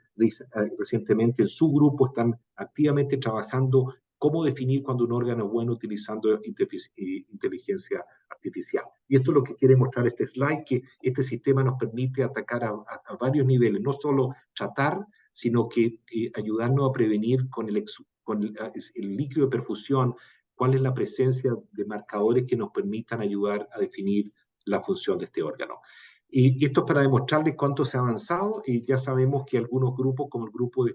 recientemente en su grupo, están activamente trabajando cómo definir cuando un órgano es bueno utilizando inteligencia artificial. Y esto es lo que quiere mostrar este slide, que este sistema nos permite atacar a varios niveles, no solo tratar, sino que ayudarnos a prevenir con el líquido de perfusión cuál es la presencia de marcadores que nos permitan ayudar a definir la función de este órgano. Y esto es para demostrarles cuánto se ha avanzado, y ya sabemos que algunos grupos, como el grupo de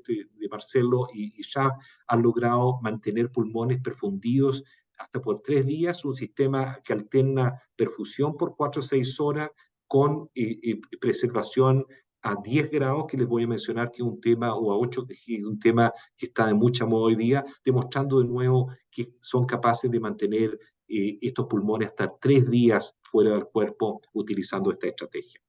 Marcelo y Shaf, han logrado mantener pulmones perfundidos hasta por 3 días, un sistema que alterna perfusión por 4 o 6 horas con preservación a 10 grados, que les voy a mencionar que es un tema, o a 8, que es un tema que está de mucha moda hoy día, demostrando de nuevo que son capaces de mantener estos pulmones hasta 3 días fuera del cuerpo utilizando esta estrategia.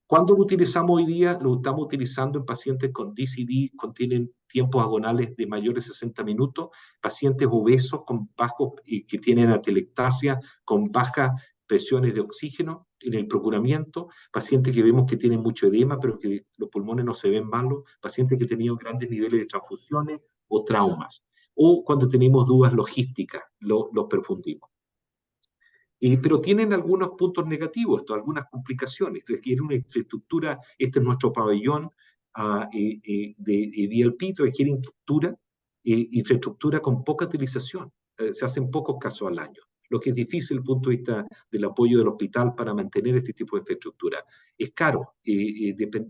¿Cuándo lo utilizamos hoy día? Lo estamos utilizando en pacientes con DCD, tienen tiempos agonales de mayores de 60 minutos, pacientes obesos con bajos, que tienen atelectasia, con bajas presiones de oxígeno en el procuramiento, pacientes que vemos que tienen mucho edema, pero que los pulmones no se ven malos, pacientes que han tenido grandes niveles de transfusiones o traumas, o cuando tenemos dudas logísticas, los perfundimos. Pero tienen algunos puntos negativos, algunas complicaciones. Requiere una infraestructura, este es nuestro pabellón de VLP, requiere infraestructura con poca utilización. Se hacen pocos casos al año, lo que es difícil desde el punto de vista del apoyo del hospital para mantener este tipo de infraestructura. Es caro,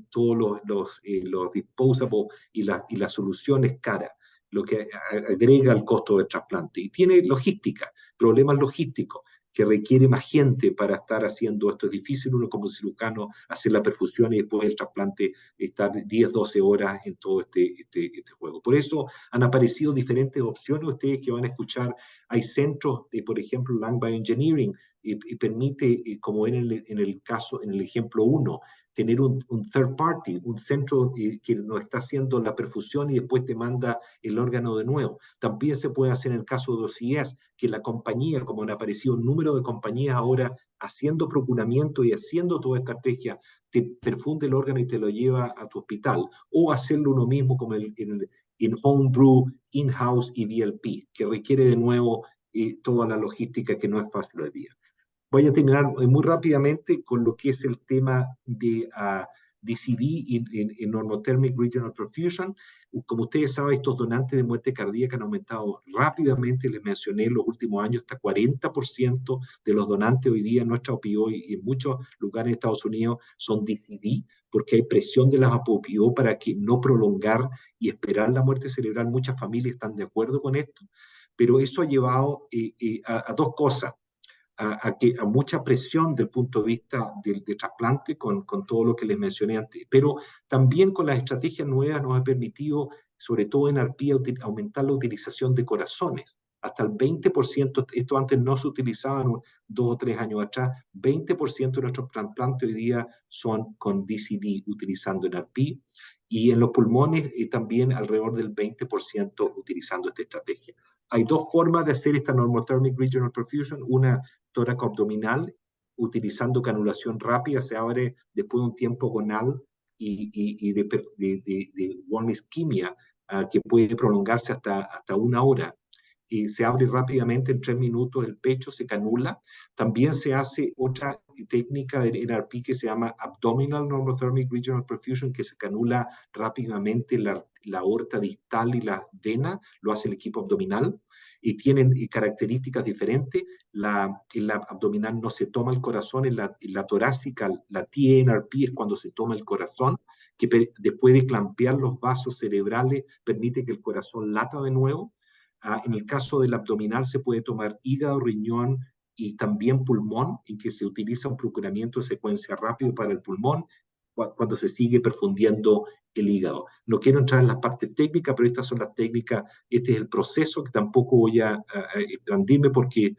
todos los disposables y la solución es cara, lo que agrega el costo del trasplante. Y tiene logística, problemas logísticos, que requiere más gente para estar haciendo esto. Es difícil uno como cirujano hacer la perfusión y después el trasplante estar 10, 12 horas en todo este juego. Por eso han aparecido diferentes opciones. Ustedes que van a escuchar, hay centros de, por ejemplo, Lung Bioengineering, y permite, como en el caso, en el ejemplo 1, tener un third party, un centro que nos está haciendo la perfusión y después te manda el órgano de nuevo. También se puede hacer en el caso de OCS, que la compañía, como han aparecido un número de compañías ahora haciendo procuramiento y haciendo toda esta estrategia, te perfunde el órgano y te lo lleva a tu hospital, o hacerlo uno mismo como en home brew, in-house y VLP, que requiere de nuevo toda la logística que no es fácil hoy día. Voy a terminar muy rápidamente con lo que es el tema de DCD en Normothermic Regional Perfusion. Como ustedes saben, estos donantes de muerte cardíaca han aumentado rápidamente. Les mencioné en los últimos años, hasta 40% de los donantes hoy día en nuestra OPO y en muchos lugares en Estados Unidos son DCD, porque hay presión de las OPO para que no prolongar y esperar la muerte cerebral. Muchas familias están de acuerdo con esto, pero eso ha llevado a dos cosas. A mucha presión del punto de vista de trasplante con todo lo que les mencioné antes, pero también con las estrategias nuevas nos ha permitido, sobre todo en arpía, aumentar la utilización de corazones. Hasta el 20%, esto antes no se utilizaba 2 o 3 años atrás, 20% de nuestros trasplantes hoy día son con DCD utilizando en arpía, y en los pulmones también alrededor del 20% utilizando esta estrategia. Hay dos formas de hacer esta Normothermic Regional Perfusion, una tóraco abdominal, utilizando canulación rápida, se abre después de un tiempo gonal y de warm isquemia, que puede prolongarse hasta 1 hora. y se abre rápidamente en 3 minutos el pecho, se canula. También se hace otra técnica de NRP que se llama Abdominal Normothermic Regional Perfusion, que se canula rápidamente la aorta distal y la vena, lo hace el equipo abdominal, y tienen características diferentes. En la abdominal no se toma el corazón, en la torácica, la TNRP es cuando se toma el corazón, que después de clampear los vasos cerebrales permite que el corazón lata de nuevo. En el caso del abdominal se puede tomar hígado, riñón y también pulmón, en que se utiliza un procuramiento de secuencia rápido para el pulmón cuando se sigue perfundiendo el hígado. No quiero entrar en las partes técnicas, pero estas son las técnicas, este es el proceso que tampoco voy a expandirme porque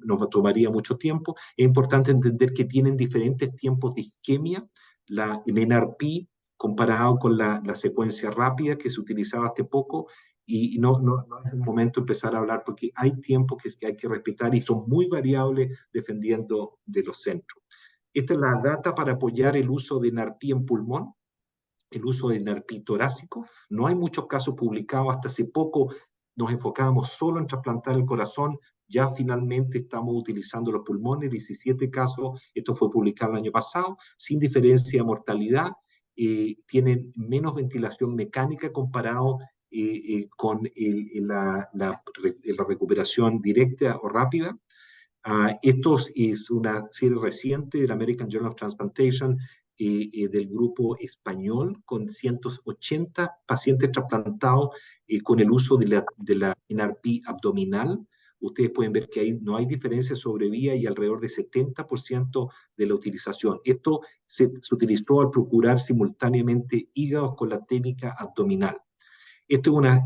nos tomaría mucho tiempo. Es importante entender que tienen diferentes tiempos de isquemia. El NRP comparado con la secuencia rápida que se utilizaba hace poco, y no es un momento empezar a hablar porque hay tiempos que hay que respetar y son muy variables dependiendo de los centros. Esta es la data para apoyar el uso de NRP en pulmón, el uso de NRP torácico. No hay muchos casos publicados, hasta hace poco nos enfocábamos solo en trasplantar el corazón, ya finalmente estamos utilizando los pulmones, 17 casos, esto fue publicado el año pasado, sin diferencia de mortalidad, tienen menos ventilación mecánica comparado con la recuperación directa o rápida. Esto es una serie reciente del American Journal of Transplantation del grupo español con 180 pacientes trasplantados con el uso de la NRP abdominal. Ustedes pueden ver que no hay diferencia sobre vía y alrededor de 70% de la utilización. Esto se utilizó al procurar simultáneamente hígados con la técnica abdominal. Esto es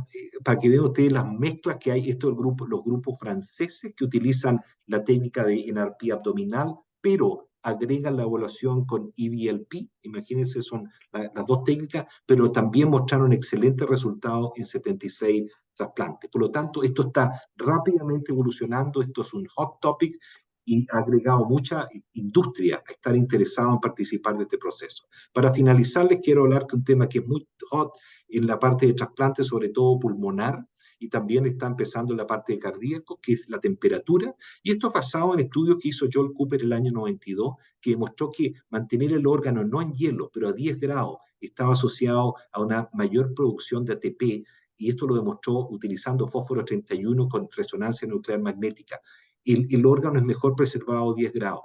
para que vean ustedes las mezclas que hay, esto es los grupos franceses que utilizan la técnica de NRP abdominal, pero agregan la evaluación con EVLP, imagínense, son las dos técnicas, pero también mostraron excelentes resultados en 76 trasplantes. Por lo tanto, esto está rápidamente evolucionando, esto es un hot topic y ha agregado mucha industria a estar interesado en participar de este proceso. Para finalizar, les quiero hablar de un tema que es muy hot en la parte de trasplante, sobre todo pulmonar, y también está empezando en la parte de cardíaco, que es la temperatura, y esto es basado en estudios que hizo Joel Cooper el año 92, que demostró que mantener el órgano no en hielo, pero a 10 grados, estaba asociado a una mayor producción de ATP, y esto lo demostró utilizando fósforo 31 con resonancia nuclear magnética. El órgano es mejor preservado a 10 grados.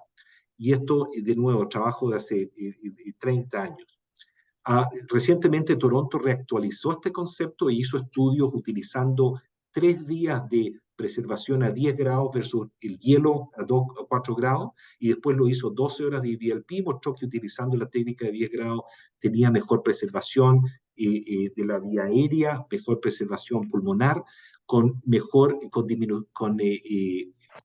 Y esto, de nuevo, trabajo de hace 30 años. Recientemente Toronto reactualizó este concepto e hizo estudios utilizando 3 días de preservación a 10 grados versus el hielo a 2 o 4 grados, y después lo hizo 12 horas de EVLP, mostró que utilizando la técnica de 10 grados tenía mejor preservación de la vía aérea, mejor preservación pulmonar, con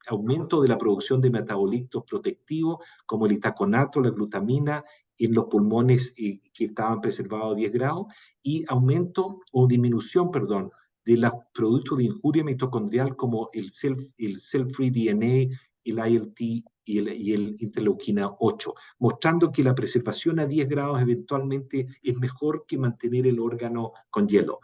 aumento de la producción de metabolitos protectivos como el itaconato, la glutamina, en los pulmones que estaban preservados a 10 grados, y aumento o disminución, perdón, de los productos de injuria mitocondrial como el cell-free DNA, el ILT y el interleuquina 8, mostrando que la preservación a 10 grados eventualmente es mejor que mantener el órgano con hielo.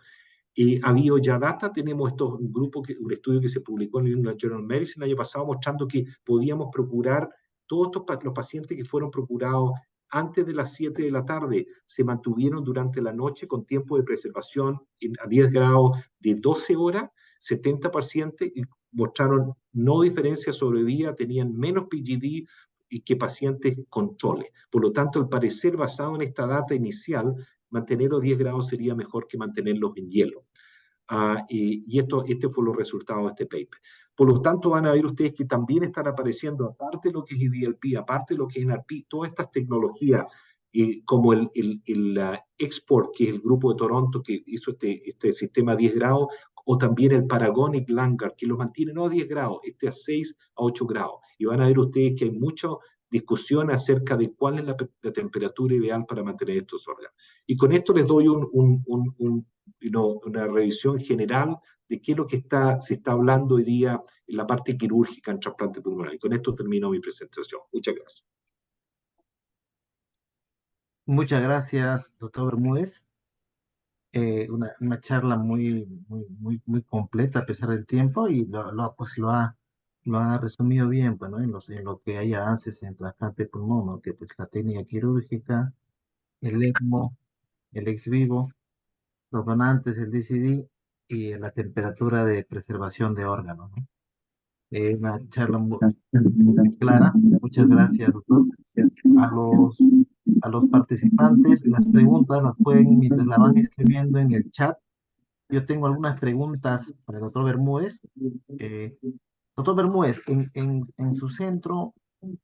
Ha habido ya data, tenemos un estudio que se publicó en el New England Journal of Medicine el año pasado mostrando que podíamos procurar todos los pacientes que fueron procurados antes de las 7 de la tarde, se mantuvieron durante la noche con tiempo de preservación a 10 grados de 12 horas, 70 pacientes y mostraron no diferencia sobre vía, tenían menos PGD y que pacientes controles. Por lo tanto, al parecer, basado en esta data inicial, mantenerlos a 10 grados sería mejor que mantenerlos en hielo. Y este fue los resultados de este paper. Por lo tanto, van a ver ustedes que también están apareciendo, aparte de lo que es EVLP, aparte de lo que es NRP, todas estas tecnologías, como el Export, que es el grupo de Toronto que hizo este sistema a 10 grados, o también el Paragonic Langar, que lo mantiene no a 10 grados, a 6 a 8 grados. Y van a ver ustedes que hay mucha discusión acerca de cuál es la temperatura ideal para mantener estos órganos. Y con esto les doy una revisión general de qué es lo que se está hablando hoy día en la parte quirúrgica en trasplante pulmonar. Y con esto termino mi presentación. Muchas gracias. Muchas gracias, doctor Bermúdez. una charla muy completa a pesar del tiempo y pues lo ha resumido bien, pues, ¿no? En lo que hay avances en trasplante de pulmón, ¿no? Que pues la técnica quirúrgica, el ECMO, el ex vivo, los donantes, el DCD y la temperatura de preservación de órganos, ¿no? Una charla muy clara. Muchas gracias, doctor. A a los participantes, las preguntas las pueden, mientras la van escribiendo en el chat. Yo tengo algunas preguntas para el doctor Bermúdez. Eh, Doctor Bermúdez, en su centro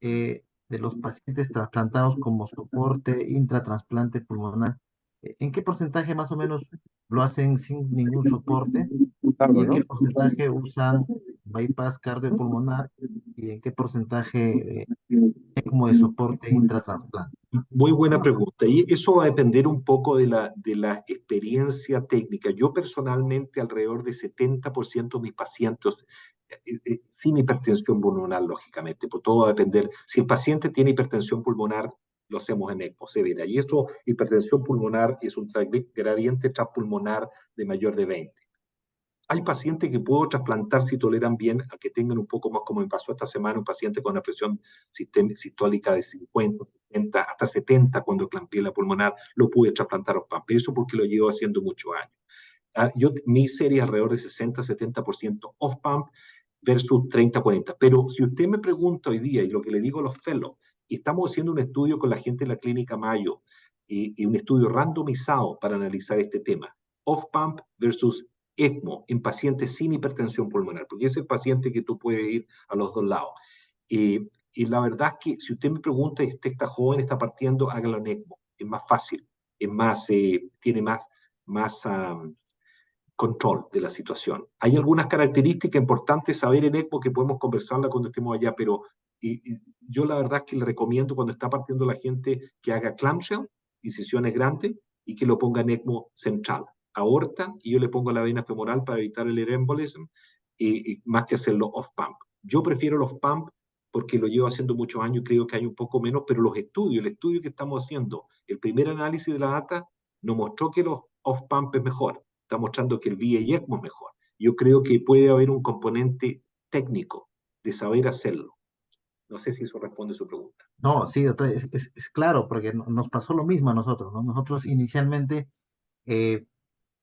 de los pacientes trasplantados como soporte intratrasplante pulmonar, ¿en qué porcentaje más o menos lo hacen sin ningún soporte? ¿Y en qué porcentaje usan bypass cardiopulmonar? ¿Y en qué porcentaje como de soporte intratrasplante? Muy buena pregunta. Y eso va a depender un poco de la experiencia técnica. Yo personalmente, alrededor de 70% de mis pacientes sin hipertensión pulmonar, lógicamente, pues todo va a depender. Si el paciente tiene hipertensión pulmonar, lo hacemos en ECMO severa. Y eso, hipertensión pulmonar, es un gradiente transpulmonar de mayor de 20. Hay pacientes que puedo trasplantar si toleran bien a que tengan un poco más, como me pasó esta semana, un paciente con una presión sistólica de 50, 60, hasta 70 cuando clampié la pulmonar, lo pude trasplantar off-pump. Eso porque lo llevo haciendo muchos años. Mi serie es alrededor de 60-70% off-pump versus 30-40. Pero si usted me pregunta hoy día, y lo que le digo a los fellows, y estamos haciendo un estudio con la gente de la clínica Mayo, y un estudio randomizado para analizar este tema, off-pump versus ECMO en pacientes sin hipertensión pulmonar, porque es el paciente que tú puedes ir a los dos lados. Y la verdad es que si usted me pregunta, este está joven, está partiendo, hágalo en ECMO. Es más fácil, es más, tiene más control de la situación. Hay algunas características importantes saber en ECMO que podemos conversarla cuando estemos allá, pero yo la verdad es que le recomiendo cuando está partiendo la gente que haga clamshell, incisiones grandes, y que lo ponga en ECMO central, aorta, y yo le pongo la vena femoral para evitar el embolism, más que hacerlo off-pump. Yo prefiero los off-pump porque lo llevo haciendo muchos años y creo que hay un poco menos, pero los estudios, el estudio que estamos haciendo, el primer análisis de la data, nos mostró que los off-pump es mejor, está mostrando que el VA y ECMO es mejor. Yo creo que puede haber un componente técnico de saber hacerlo. No sé si eso responde a su pregunta. No, sí, doctor, es claro, porque nos pasó lo mismo a nosotros, ¿no? Nosotros inicialmente eh,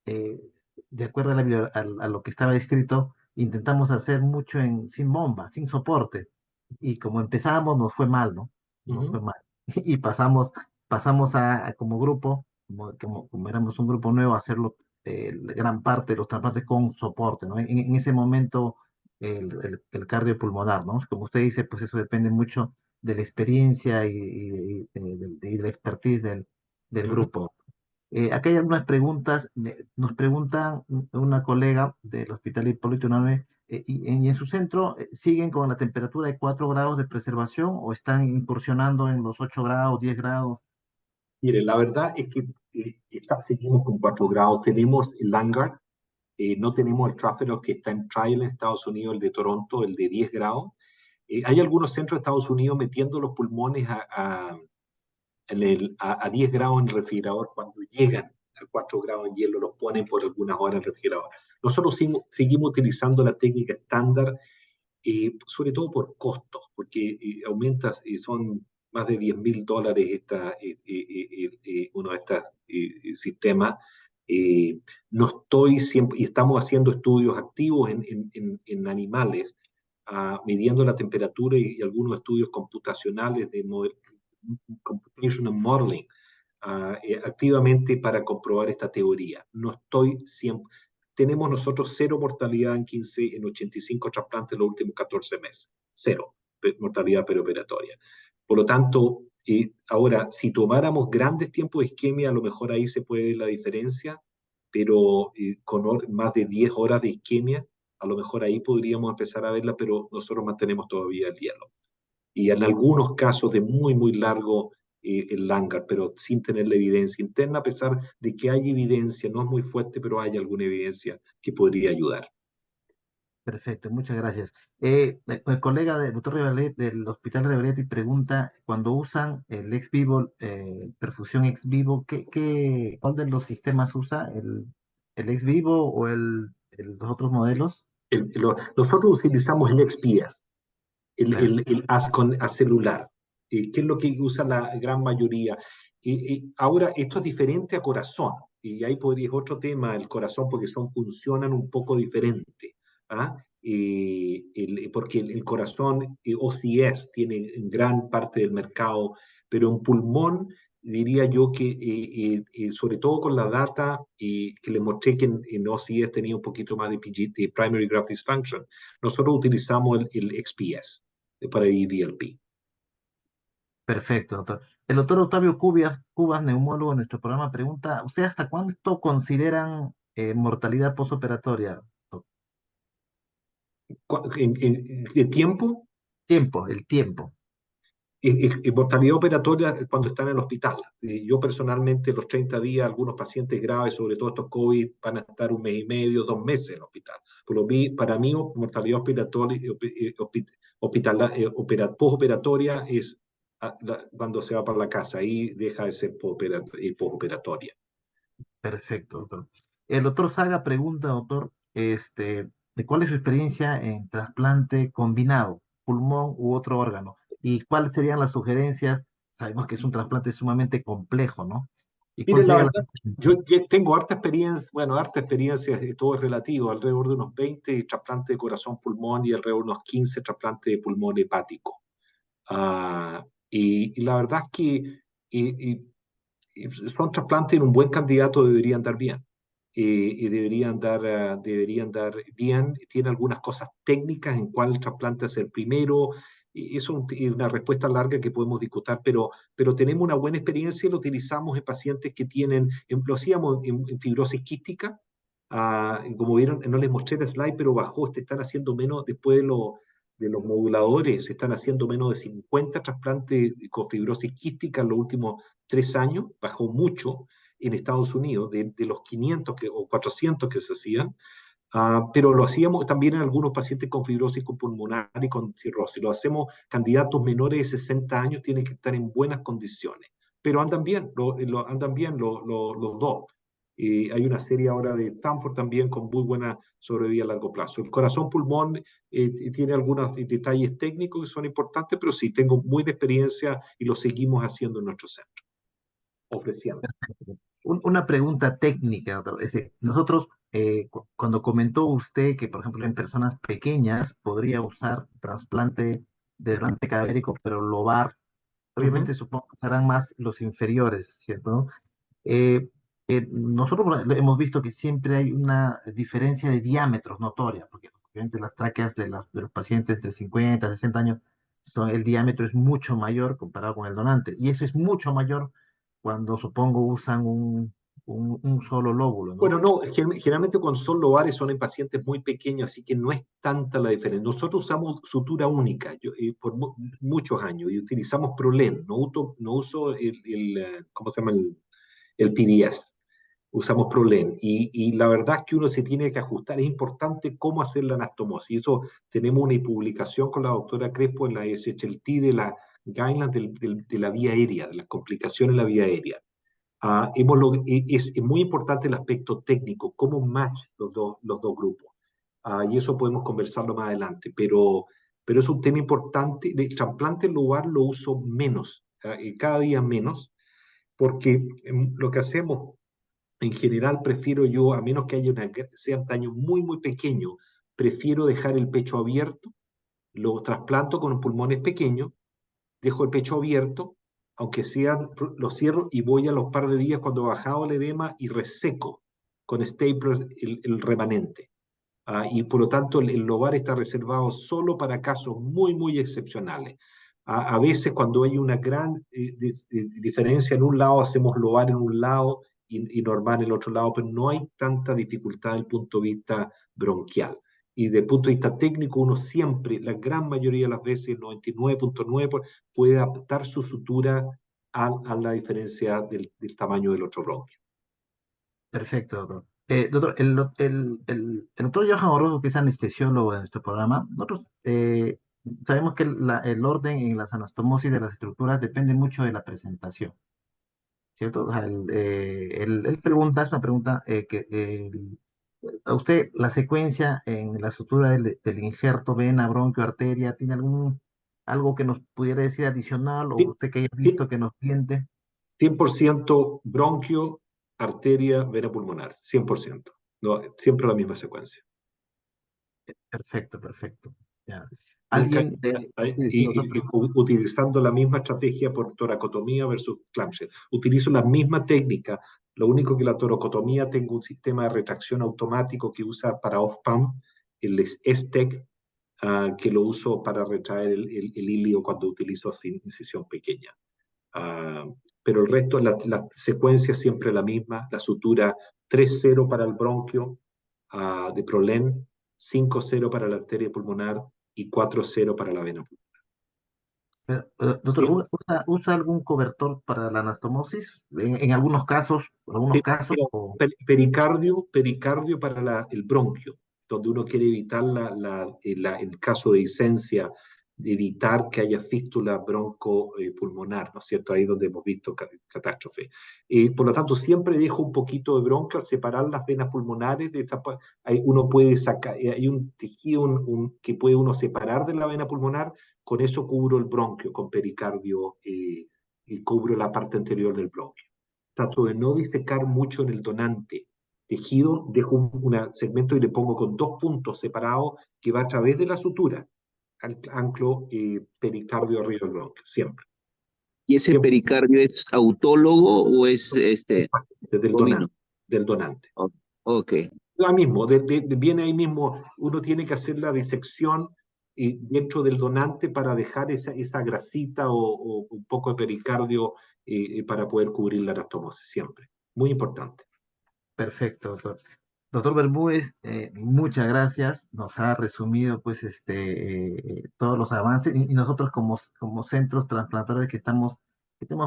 eh, de acuerdo a, a lo que estaba escrito, intentamos hacer mucho sin bomba, sin soporte. Y como empezamos, nos fue mal, ¿no? Nos fue mal. Y pasamos como grupo, como éramos un grupo nuevo, a hacerlo gran parte de los trasplantes con soporte, ¿no? En ese momento, el cardiopulmonar, ¿no? Como usted dice, pues eso depende mucho de la experiencia y de la expertise del grupo. Acá hay algunas preguntas. Nos preguntan una colega del Hospital Hipólito Unanue, y en su centro siguen con la temperatura de 4 grados de preservación o están incursionando en los 8 grados, 10 grados. Mire, la verdad es que seguimos con 4 grados. Tenemos el Langard, no tenemos el Trafford que está en trial en Estados Unidos, el de Toronto, el de 10 grados. Hay algunos centros de Estados Unidos metiendo los pulmones a 10 grados en el refrigerador. Cuando llegan a 4 grados en hielo, los ponen por algunas horas en el refrigerador. Nosotros seguimos utilizando la técnica estándar, sobre todo por costos, porque aumentas, son más de $10,000 uno de estos sistemas. No estoy siempre, y estamos haciendo estudios activos en animales, midiendo la temperatura y algunos estudios computacionales de computational modeling, activamente para comprobar esta teoría. No estoy siempre, tenemos nosotros 0 mortalidad en 85 trasplantes en los últimos 14 meses. 0 mortalidad perioperatoria. Por lo tanto, ahora, si tomáramos grandes tiempos de isquemia, a lo mejor ahí se puede ver la diferencia, pero con más de 10 horas de isquemia, a lo mejor ahí podríamos empezar a verla, pero nosotros mantenemos todavía el hielo. Y en algunos casos de muy largo el Langard, pero sin tener la evidencia interna, a pesar de que hay evidencia, no es muy fuerte, pero hay alguna evidencia que podría ayudar. Perfecto, muchas gracias. El colega del doctor Revalet del Hospital Revaleti pregunta, cuando usan el ex vivo, perfusión ex vivo, ¿cuál de los sistemas usa? ¿El ex vivo o los otros modelos? Nosotros utilizamos el XPS, Per- el AS celular, que es lo que usa la gran mayoría. Ahora, esto es diferente a corazón, y ahí podría es otro tema, el corazón, porque funcionan un poco diferente. ¿Ah? Porque el corazón, OCS, tiene gran parte del mercado, pero en pulmón diría yo que, sobre todo con la data que le mostré que en OCS tenía un poquito más de, de Primary Graft Dysfunction, nosotros utilizamos el XPS para EVLP. Perfecto, doctor. El doctor Octavio Cubas, neumólogo en nuestro programa, pregunta, ¿usted hasta cuánto consideran mortalidad posoperatoria? De tiempo, El tiempo. mortalidad operatoria cuando están en el hospital. Yo personalmente los 30 días, algunos pacientes graves, sobre todo estos COVID, van a estar 1 mes y medio, 2 meses en el hospital. Para mí, mortalidad postoperatoria es cuando se va para la casa, ahí deja de ser postoperatoria. Perfecto, doctor. El doctor Saga pregunta, doctor, ¿de cuál es su experiencia en trasplante combinado, pulmón u otro órgano? ¿Y cuáles serían las sugerencias? Sabemos que es un trasplante sumamente complejo, ¿no? ¿Y cuál Mire, la sería la... verdad, yo ya tengo harta experiencia, bueno, harta experiencia, todo es relativo, alrededor de unos 20 trasplantes de corazón-pulmón y alrededor de unos 15 trasplantes de pulmón hepático. Y la verdad es que son trasplantes en un buen candidato, deberían dar bien. Y deberían dar bien. Tiene algunas cosas técnicas en cuál trasplante es el primero. Y eso es una respuesta larga que podemos discutir, pero tenemos una buena experiencia y lo utilizamos en pacientes que tienen, lo hacíamos en fibrosis quística. Como vieron, no les mostré el slide, pero bajó, están haciendo menos después de los moduladores, se están haciendo menos de 50 trasplantes con fibrosis quística en los últimos 3 años, bajó mucho en Estados Unidos, de los 500 o 400 que se hacían, pero lo hacíamos también en algunos pacientes con fibrosis pulmonar y con cirrosis. Lo hacemos candidatos menores de 60 años, tienen que estar en buenas condiciones, pero andan bien, andan bien los dos. Hay una serie ahora de Stanford también con muy buena sobrevida a largo plazo. El corazón-pulmón tiene algunos detalles técnicos que son importantes, pero sí, tengo mucha experiencia y lo seguimos haciendo en nuestro centro, ofreciendo. Una pregunta técnica, doctor. Es decir, nosotros, cuando comentó usted que, por ejemplo, en personas pequeñas podría usar trasplante de donante cadavérico, pero lobar, obviamente supongo que serán más los inferiores, ¿cierto? Eh, Nosotros hemos visto que siempre hay una diferencia de diámetros notoria, porque obviamente las tráqueas de los pacientes entre 50 y 60 años, el diámetro es mucho mayor comparado con el donante, y eso es mucho mayor cuando supongo usan un solo lóbulo, ¿no? Bueno, no, generalmente con son lobares son en pacientes muy pequeños, así que no es tanta la diferencia. Nosotros usamos sutura única por muchos años y utilizamos Prolene, no uso ¿cómo se llama? El PDS. Usamos Prolene. Y la verdad es que uno se tiene que ajustar. Es importante cómo hacer la anastomosis. Eso tenemos una publicación con la doctora Crespo en la SHLT de la guidelines de la vía aérea, de las complicaciones en la vía aérea. Es muy importante el aspecto técnico, cómo match los dos grupos. Y eso podemos conversarlo más adelante, pero es un tema importante. De trasplante lubar lo uso menos, cada día menos, porque lo que hacemos en general prefiero yo, a menos que sea un daño muy, muy pequeño, prefiero dejar el pecho abierto, lo trasplanto con pulmones pequeños, dejo el pecho abierto, aunque sean, lo cierro y voy a los par de días cuando ha bajado el edema y reseco con staplers el remanente. Y por lo tanto el lobar está reservado solo para casos muy, muy excepcionales. A veces cuando hay una gran diferencia en un lado, hacemos lobar en un lado y normal en el otro lado, pero no hay tanta dificultad desde el punto de vista bronquial. Y desde el punto de vista técnico, uno siempre, la gran mayoría de las veces, 99.9%, puede adaptar su sutura a la diferencia del tamaño del otro bronquio. Perfecto, doctor. Doctor, el doctor Johan Orozco, que es anestesiólogo de nuestro programa, nosotros sabemos que el orden en las anastomosis de las estructuras depende mucho de la presentación, ¿cierto? O sea, él pregunta, es una pregunta a usted, la secuencia en la estructura del injerto, vena, bronquio, arteria, ¿tiene algo que nos pudiera decir adicional o Sí, usted que haya sí, visto que nos siente? 100% bronquio, arteria, vena pulmonar, 100%. No, siempre la misma secuencia. Perfecto, perfecto. Ya. Nunca, Alguien de... Sí, sí, y, doctor, utilizando la misma estrategia por toracotomía versus clamshell. Utilizo la misma técnica, lo único que la toracotomía tengo un sistema de retracción automático que usa para off-pump, el STEC, que lo uso para retraer el ilio cuando utilizo incisión pequeña. Ah, pero el resto, la secuencia es siempre la misma, la sutura 3-0 para el bronquio de Prolen, 5-0 para la arteria pulmonar y 4-0 para la vena pulmonar. doctor, Sí, ¿usa algún cobertor para la anastomosis? En algunos sí, casos, mira, o... pericardio para el bronquio, donde uno quiere evitar el caso de licencia, de evitar que haya fístula bronco-pulmonar, ¿no es cierto? Ahí donde hemos visto catástrofe. Por lo tanto, siempre dejo un poquito de bronquio al separar las venas pulmonares. Ahí uno puede sacar, hay un tejido que puede uno separar de la vena pulmonar, con eso cubro el bronquio, con pericardio y cubro la parte anterior del bronquio. Trato de no disecar mucho en el donante tejido, dejo un segmento y le pongo con 2 puntos separados que va a través de la sutura, anclo pericardio arriba del bronquio, siempre. ¿Y ese Siempre pericardio es autólogo o es desde el bovino? donante, del donante. O- ok, Lo mismo, viene ahí mismo, uno tiene que hacer la disección dentro del donante para dejar esa grasita o un poco de pericardio para poder cubrir la anastomosis, siempre. Muy importante. Perfecto, doctor. Doctor Bermúdez, muchas gracias. Nos ha resumido, pues, todos los avances y nosotros como centros trasplantadores que tenemos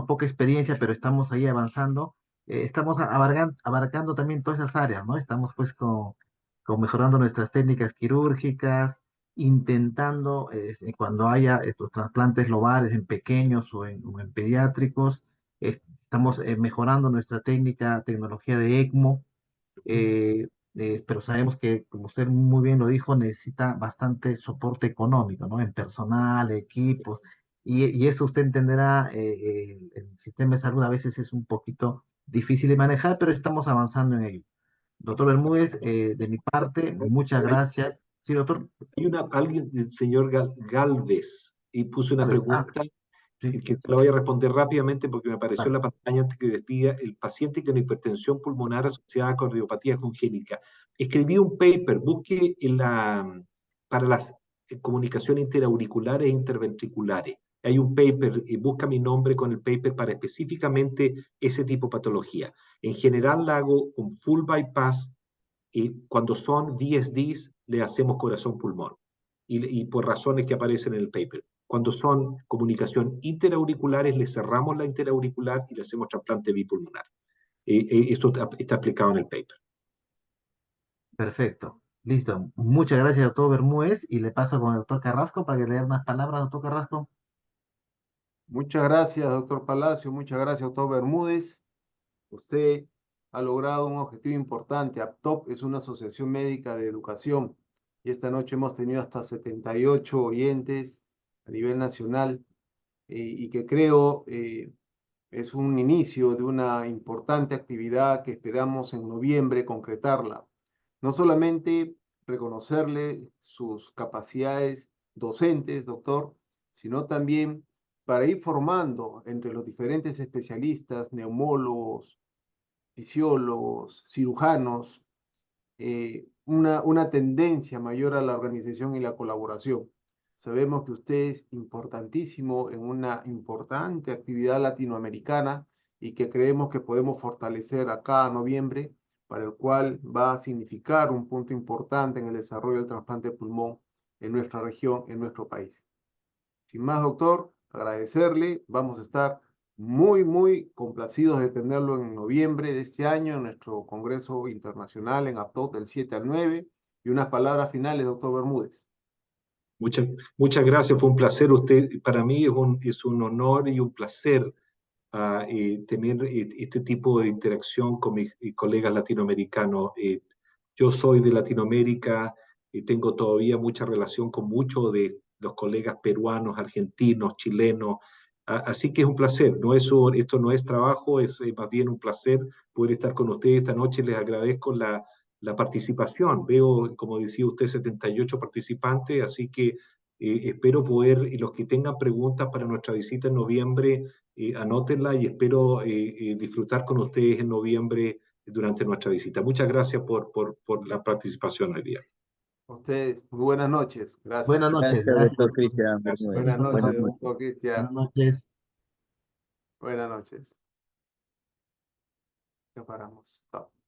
poca experiencia, pero estamos ahí avanzando, estamos abarcando también todas esas áreas, ¿no? Estamos, pues, con mejorando nuestras técnicas quirúrgicas, intentando, cuando haya estos trasplantes lobales en pequeños o en pediátricos, estamos mejorando nuestra tecnología de ECMO, pero sabemos que, como usted muy bien lo dijo, necesita bastante soporte económico, ¿no? En personal, equipos, y eso usted entenderá, el sistema de salud a veces es un poquito difícil de manejar, pero estamos avanzando en ello. Doctor Bermúdez, de mi parte, muchas gracias. Sí, doctor. Hay alguien, el señor Galvez, y puso una Ah, pregunta sí, que te la voy a responder rápidamente porque me apareció en vale. la pantalla antes que despida. El paciente con hipertensión pulmonar asociada con cardiopatía congénita. Escribí un paper, busque para las comunicaciones interauriculares e interventriculares. Hay un paper, y busca mi nombre con el paper para específicamente ese tipo de patología. En general la hago con full bypass y cuando son VSDs le hacemos corazón-pulmón y por razones que aparecen en el paper. Cuando son comunicación interauriculares, le cerramos la interauricular y le hacemos trasplante bipulmonar. Esto está explicado en el paper. Perfecto. Listo. Muchas gracias, doctor Bermúdez, y le paso con el doctor Carrasco para que le dé unas palabras, doctor Carrasco. Muchas gracias, doctor Palacio. Muchas gracias, doctor Bermúdez. Usted ha logrado un objetivo importante. APTOP es una asociación médica de educación y esta noche hemos tenido hasta 78 oyentes a nivel nacional y que creo es un inicio de una importante actividad que esperamos en noviembre concretarla. No solamente reconocerle sus capacidades docentes, doctor, sino también para ir formando entre los diferentes especialistas, neumólogos, fisiólogos, cirujanos, una tendencia mayor a la organización y la colaboración. Sabemos que usted es importantísimo en una importante actividad latinoamericana y que creemos que podemos fortalecer acá a noviembre, para el cual va a significar un punto importante en el desarrollo del trasplante de pulmón en nuestra región, en nuestro país. Sin más, doctor, agradecerle. Vamos a estar muy complacidos de tenerlo en noviembre de este año en nuestro Congreso Internacional en Aptot del 7 al 9. Y unas palabras finales, doctor Bermúdez. Muchas gracias, fue un placer. Para mí es un honor y un placer tener este tipo de interacción con mis colegas latinoamericanos. Yo soy de Latinoamérica y tengo todavía mucha relación con muchos de los colegas peruanos, argentinos, chilenos. Así que es un placer. Esto no es trabajo, es más bien un placer poder estar con ustedes esta noche. Les agradezco la participación. Veo, como decía usted, 78 participantes, así que espero poder, y los que tengan preguntas para nuestra visita en noviembre, anótenla y espero disfrutar con ustedes en noviembre durante nuestra visita. Muchas gracias por la participación hoy día. A ustedes, muy buenas noches. Gracias. Buenas noches, Gracias, gracias. doctor Cristian Gracias. Bermúdez. Buenas Buenas noches, noches. doctor Cristian. Buenas noches. Buenas noches. Ya paramos. Stop.